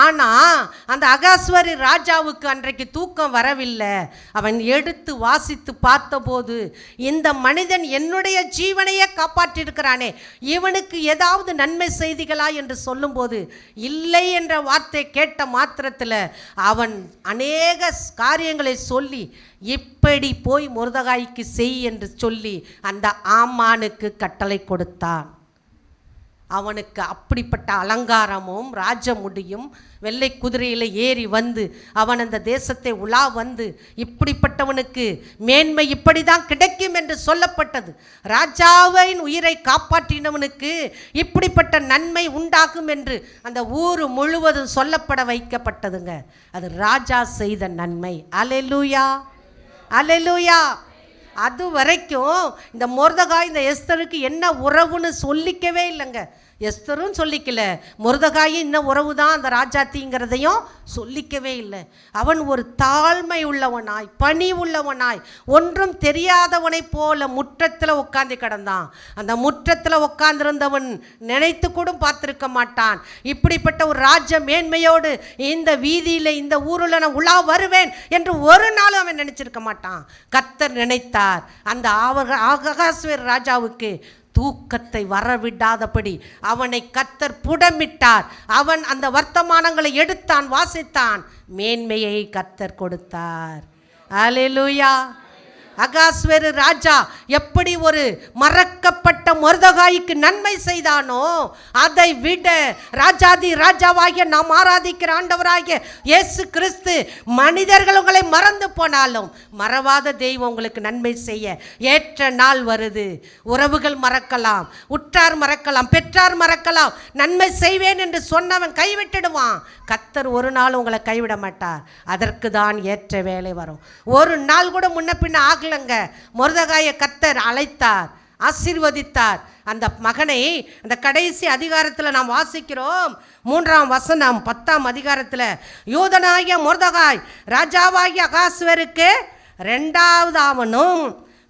ஆனால் அந்த அகாஸ்வேரு ராஜாவுக்கு அன்றைக்கு தூக்கம் வரவில்லை. அவன் எடுத்து வாசித்து பார்த்தபோது, இந்த மனிதன் என்னுடைய ஜீவனையே காப்பாற்றியிருக்கிறானே, இவனுக்கு ஏதாவது நன்மை செய்திகளா என்று சொல்லும்போது இல்லை என்ற வார்த்தை கேட்ட மாத்திரத்தில் அவன் அநேக காரியங்களை சொல்லி, இப்படி போய் மொர்தெகாய்க்கு செய் என்று சொல்லி அந்த ஆமானுக்கு கட்டளை கொடுத்தான். அவனுக்கு அப்படிப்பட்ட அலங்காரமும் ராஜமுடியும் வெள்ளை குதிரையில் ஏறி வந்து அவன் அந்த தேசத்தை உலா வந்து, இப்படிப்பட்டவனுக்கு மேன்மை இப்படி தான் கிடைக்கும் என்று சொல்லப்பட்டது. ராஜாவின் உயிரை காப்பாற்றினவனுக்கு இப்படிப்பட்ட நன்மை உண்டாகும் என்று அந்த ஊர் முழுவதும் சொல்லப்பட வைக்கப்பட்டதுங்க. அது ராஜா செய்த நன்மை. அல்லேலூயா, அல்லேலூயா. அது வரைக்கும் இந்த மொர்தெகாய் இந்த எஸ்தருக்கு என்ன உறவுன்னு சொல்லிக்கவே இல்லைங்க. எஸ்தரும் சொல்லிக்கல, மொர்தெகாயும் இன்ன உறவு தான் அந்த ராஜாத்திங்கிறதையும் சொல்லிக்கவே இல்லை. அவன் ஒரு தாழ்மை உள்ளவனாய், பணி உள்ளவனாய், ஒன்றும் தெரியாதவனைப் போல முற்றத்தில் உட்காந்து கிடந்தான். அந்த முற்றத்தில் உட்கார்ந்திருந்தவன் நினைத்து கூட பார்த்துருக்க மாட்டான், இப்படிப்பட்ட ஒரு ராஜ மேன்மையோடு இந்த வீதியில் இந்த ஊரில் நான் உலா வருவேன் என்று ஒரு நாளும் அவன் நினைச்சிருக்க மாட்டான். கர்த்தர் நினைத்தார். அந்த அகாஸ்வேரு ராஜாவுக்கு தூக்கத்தை வரவிடாதபடி அவனை கர்த்தர் புடமிட்டார். அவன் அந்த வர்த்தமானங்களை எடுத்தான், வாசித்தான், மேன்மையை கர்த்தர் கொடுத்தார். அல்லேலூயா. அகாஸ்வேரு ராஜா எப்படி ஒரு மறக்கப்பட்ட மொர்தெகாய்க்கு நன்மை செய்தானோ, அதை விட ராஜாதி ராஜாவாகிய நாம் ஆராதிக்கிற ஆண்டவராகிய இயேசு கிறிஸ்து, மனிதர்கள் உங்களை மறந்து போனாலும் மறவாத தெய்வம் உங்களுக்கு நன்மை செய்ய ஏற்ற நாள் வருது. உறவுகள் மறக்கலாம், உற்றார் மறக்கலாம், பெற்றார் மறக்கலாம், நன்மை செய்வேன் என்று சொன்னவன் கைவிட்டுடுவான். கர்த்தர் ஒரு நாள் உங்களை கைவிட மாட்டார். அதற்கு தான் ஏற்ற வேலை வரும். ஒரு நாள் கூட முன்ன பின்ன ஆகலங்க. மொர்தெகாயை கர்த்தர் அழைத்தார், ஆசீர்வதித்தார். அந்த மகனை அந்த கடைசி அதிகாரத்தில் நாம் வாசிக்கிறோம், 3ஆம் வசனம் 10ஆம் அதிகாரத்தில், யூதனாகிய மொர்தெகாய் ராஜாவாகிய அகாஸ்வேருக்கு 2ஆவதாவனும்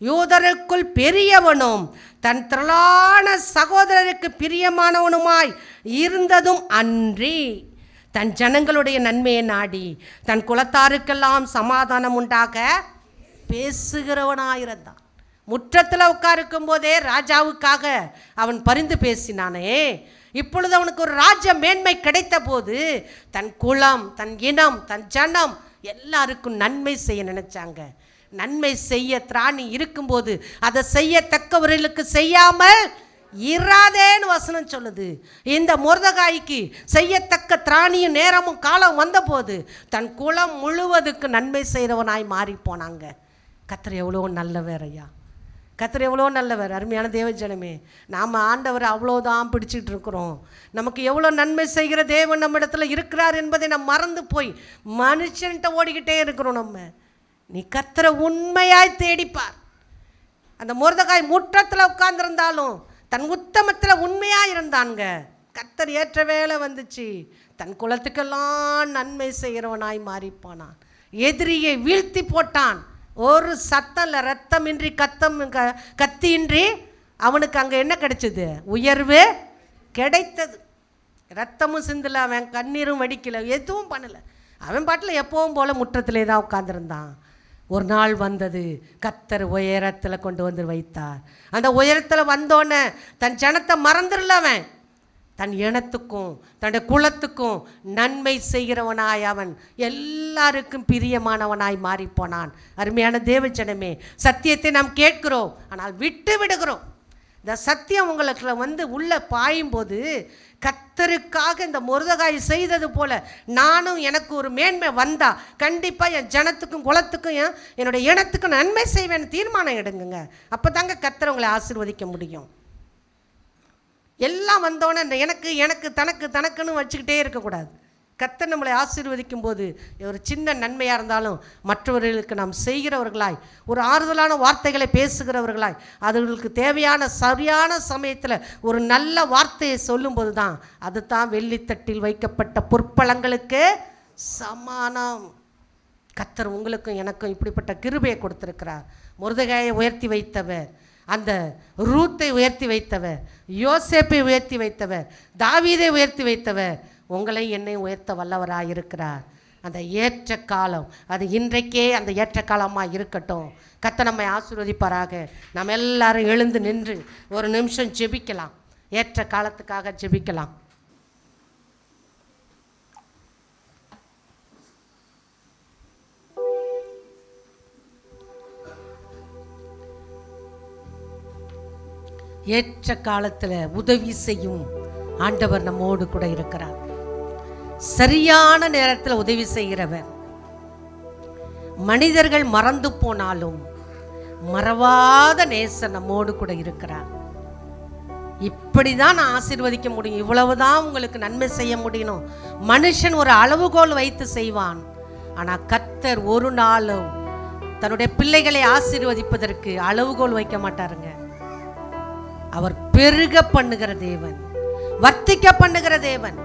யூதருக்குள் பெரியவனும் தன் திரளான சகோதரருக்கு பிரியமானவனுமாய் இருந்ததும் அன்றி, தன் ஜனங்களுடைய நன்மையை நாடி தன் குலத்தாருக்கெல்லாம் சமாதானம் உண்டாக பேசுகிறவனாயிருந்தான். முற்றத்தில் உட்காருக்கும் போதே ராஜாவுக்காக அவன் பரிந்து பேசினானே, இப்பொழுது அவனுக்கு ஒரு ராஜ மேன்மை கிடைத்த போது தன் குலம், தன் இனம், தன் ஜனம் எல்லாருக்கும் நன்மை செய்ய நினைச்சாங்க. நன்மை செய்ய திராணி இருக்கும்போது அதை செய்யத்தக்கவர்களுக்கு செய்யாமல் இராதேன்னு வசனம் சொல்லுது. இந்த மொர்தெகாய்க்கு செய்யத்தக்க திராணியும் நேரமும் காலம் வந்தபோது தன் குலம் முழுவதுக்கு நன்மை செய்கிறவனாய் மாறி போனாங்க. கர்த்தர் எவ்வளோ நல்லவர் ஐயா. கர்த்தர் எவ்வளோ நல்லவர். அருமையான தேவஜனமே, நாம் ஆண்டவர் அவ்வளோதான் பிடிச்சிட்டு இருக்கிறோம். நமக்கு எவ்வளோ நன்மை செய்கிற தேவன் நம்ம இடத்துல இருக்கிறார் என்பதை நம்ம மறந்து போய் மனுஷன்கிட்ட ஓடிக்கிட்டே இருக்கிறோம். நீ கர்த்தரை உண்மையாய் தேடிப்பார். அந்த மொர்தெகாய் முற்றத்தில் உட்கார்ந்துருந்தாலும் தன் உத்தமத்தில் உண்மையாக இருந்தாங்க. கர்த்தர் ஏற்ற வேலை வந்துச்சு, தன் குலத்துக்கெல்லாம் நன்மை செய்கிறவனாய் மாறிப்பானான். எதிரியை வீழ்த்தி போட்டான். ஒரு சத்தம் இல்லை, ரத்தமின்றி கத்தியின்றி அவனுக்கு அங்கே என்ன கிடைச்சது? உயர்வு கிடைத்தது. ரத்தமும் சிந்தலை, அவன் கண்ணீரும் வடிக்கலை, எதுவும் பண்ணலை. அவன் பாட்டில் எப்பவும் போல் முற்றத்திலே தான் உட்கார்ந்துருந்தான். ஒரு நாள் வந்தது, கர்த்தர் உயரத்தில் கொண்டு வந்து வைத்தார். அந்த உயரத்தில் வந்தோடனே தன் ஜனத்தை மறந்துடல. அவன் தன் இனத்துக்கும் தன்னுடைய குலத்துக்கும் நன்மை செய்கிறவனாய் அவன் எல்லாருக்கும் பிரியமானவனாய் மாறிப்போனான். அருமையான தேவஜனமே, சத்தியத்தை நாம் கேட்கிறோம், ஆனால் விட்டு விடுகிறோம். இந்த சத்தியம் உங்களுக்கு உள்ளே பாயும்போது கர்த்தருக்காக இந்த மொர்தெகாய் செய்தது போல நானும் எனக்கு ஒரு மேன்மை வந்தா கண்டிப்பாக என் ஜனத்துக்கும் குலத்துக்கும் என்னுடைய இனத்துக்கும் நன்மை செய்வேன்னு தீர்மானம் எடுங்குங்க. அப்போ தாங்க கர்த்தர் உங்களை ஆசீர்வதிக்க முடியும். எல்லாம் வந்தோடனே எனக்கு எனக்கு தனக்கு தனக்குன்னு வச்சுக்கிட்டே இருக்கக்கூடாது. கர்த்தர் நம்மளை ஆசீர்வதிக்கும் போது ஒரு சின்ன நன்மையாக இருந்தாலும் மற்றவர்களுக்கு நாம் செய்கிறவர்களாய், ஒரு ஆறுதலான வார்த்தைகளை பேசுகிறவர்களாய், அவர்களுக்கு தேவையான சரியான சமயத்தில் ஒரு நல்ல வார்த்தையை சொல்லும்போது தான் அது தான் வெள்ளித்தட்டில் வைக்கப்பட்ட பொற்பழங்களுக்கு சமானம். கர்த்தர் உங்களுக்கும் எனக்கும் இப்படிப்பட்ட கிருபையை கொடுத்திருக்கிறார். மொர்தெகாயை உயர்த்தி வைத்தவர், அந்த ரூத்தை உயர்த்தி வைத்தவர், யோசேப்பை உயர்த்தி வைத்தவர், தாவீதை உயர்த்தி வைத்தவர், உங்களை என்னை உயர்த்த வல்லவராக இருக்கிறார். அந்த ஏற்ற காலம் அது இன்றைக்கே அந்த ஏற்ற காலமாக இருக்கட்டும். கர்த்தர் நம்மை ஆசீர்வதிப்பாராக. நம்ம எல்லாரும் எழுந்து நின்று ஒரு நிமிஷம் ஜெபிக்கலாம். ஏற்ற காலத்துக்காக ஜெபிக்கலாம். ஏற்ற காலத்தில் உதவி செய்யும் ஆண்டவர் நம்மோடு கூட இருக்கிறார். சரியான நேரத்தில் உதவி செய்கிறவர். மனிதர்கள் மறந்து போனாலும் மறவாத நேசர் நம்மோடு கூட இருக்கிறார். இப்படிதான் நான் ஆசீர்வதிக்க முடியும், இவ்வளவுதான் உங்களுக்கு நன்மை செய்ய முடியும். மனுஷன் ஒரு அளவுகோல் வைத்து செய்வான். ஆனால் கர்த்தர் ஒரு நாளும் தன்னுடைய பிள்ளைகளை ஆசீர்வதிப்பதற்கு அளவுகோல் வைக்க மாட்டாருங்க. அவர் பெருக பண்ணுகிற தேவன், வர்த்திக்க பண்ணுகிற தேவன்,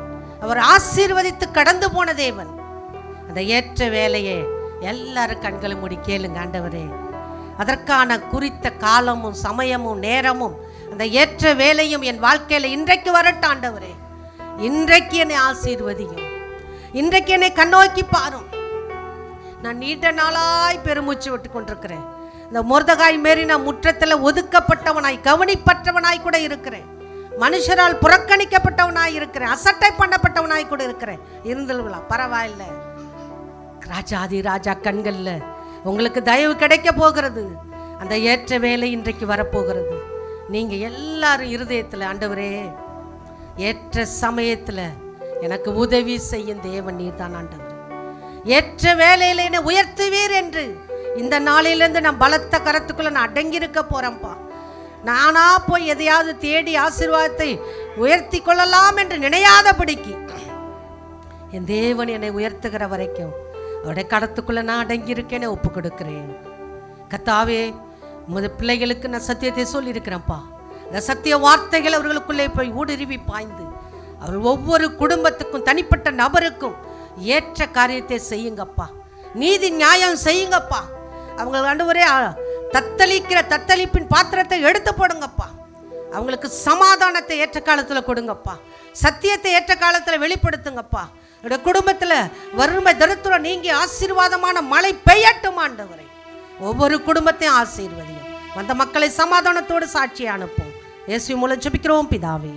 அவர் ஆசீர்வதித்து கடந்து போன தேவன். அந்த ஏற்ற வேலையை எல்லாரும் கண்களை மூடி கேளுங்க. ஆண்டவரே, அதற்கான குறித்த காலமும் சமயமும் நேரமும் அந்த ஏற்ற வேலையும் என் வாழ்க்கையில் இன்றைக்கு வரட்டும். ஆண்டவரே, இன்றைக்கு என்னை ஆசீர்வதியும், இன்றைக்கு என்னை கண்ணோக்கி பாரும். நான் நீண்ட நாளாய் பெருமூச்சு விட்டு கொண்டிருக்கிறேன். இந்த மொர்தெகாய் மாரி நான் முற்றத்தில் ஒதுக்கப்பட்டவனாய், கவனிப்பற்றவனாய் கூட இருக்கிறேன். மனுஷரால் புறக்கணிக்கப்பட்டவனாய் இருக்கிறேன், அசட்டை பண்ணப்பட்டவனாய் கூட இருக்கிறேன். இருந்துலாம் பரவாயில்ல. ராஜாதி ராஜா கண்கள்ல உங்களுக்கு தயவு கிடைக்க போகிறது. அந்த ஏற்ற வேலை இன்றைக்கு வரப்போகிறது. நீங்க எல்லாரும் இருதயத்தில், ஆண்டவரே, ஏற்ற சமயத்தில் எனக்கு உதவி செய்யும் தேவன் நீர் தான் ஆண்டவர். ஏற்ற வேலையில் என்னை உயர்த்துவீர் என்று இந்த நாளிலிருந்து நான் பலத்த கரத்துக்குள்ள நான் அடங்கியிருக்க போறேன்ப்பா. நானா போய் எதையாவது தேடி ஆசீர்வாதத்தை உயர்த்தி கொள்ளலாம் என்று நினையாதபடிக்கு என் தேவன் என்னை உயர்த்துகிற வரைக்கும் அவருடைய கரத்துக்குள்ள நான் அடங்கியிருக்கேன்னு ஒப்பு கொடுக்கிறேன். கர்த்தாவே, உமது பிள்ளைகளுக்கு நான் சத்தியத்தை சொல்லியிருக்கிறேன்ப்பா. இந்த சத்திய வார்த்தைகள் அவர்களுக்குள்ளே போய் ஊடுருவி பாய்ந்து அவர்கள் ஒவ்வொரு குடும்பத்துக்கும் தனிப்பட்ட நபருக்கும் ஏற்ற காரியத்தை செய்யுங்கப்பா. நீதி நியாயம் செய்யுங்கப்பா. அவங்களுக்கு ஆண்டவரே தத்தளிப்பின் பாத்திரத்தை எடுத்து போடுங்கப்பா. அவங்களுக்கு சமாதானத்தை ஏற்ற காலத்தில் கொடுங்கப்பா. சத்தியத்தை ஏற்ற காலத்தில் வெளிப்படுத்துங்கப்பா. என்னுடைய குடும்பத்தில் வறுமை தரித்திரம் நீங்கி ஆசீர்வாதமான மழை பெய்யட்டும் ஆண்டவரே. ஒவ்வொரு குடும்பத்தையும் ஆசீர்வதியும். வந்த மக்களை சமாதானத்தோடு சாட்சியை அனுப்பும். இயேசு மூலம் ஜெபிக்கிறோம் பிதாவே.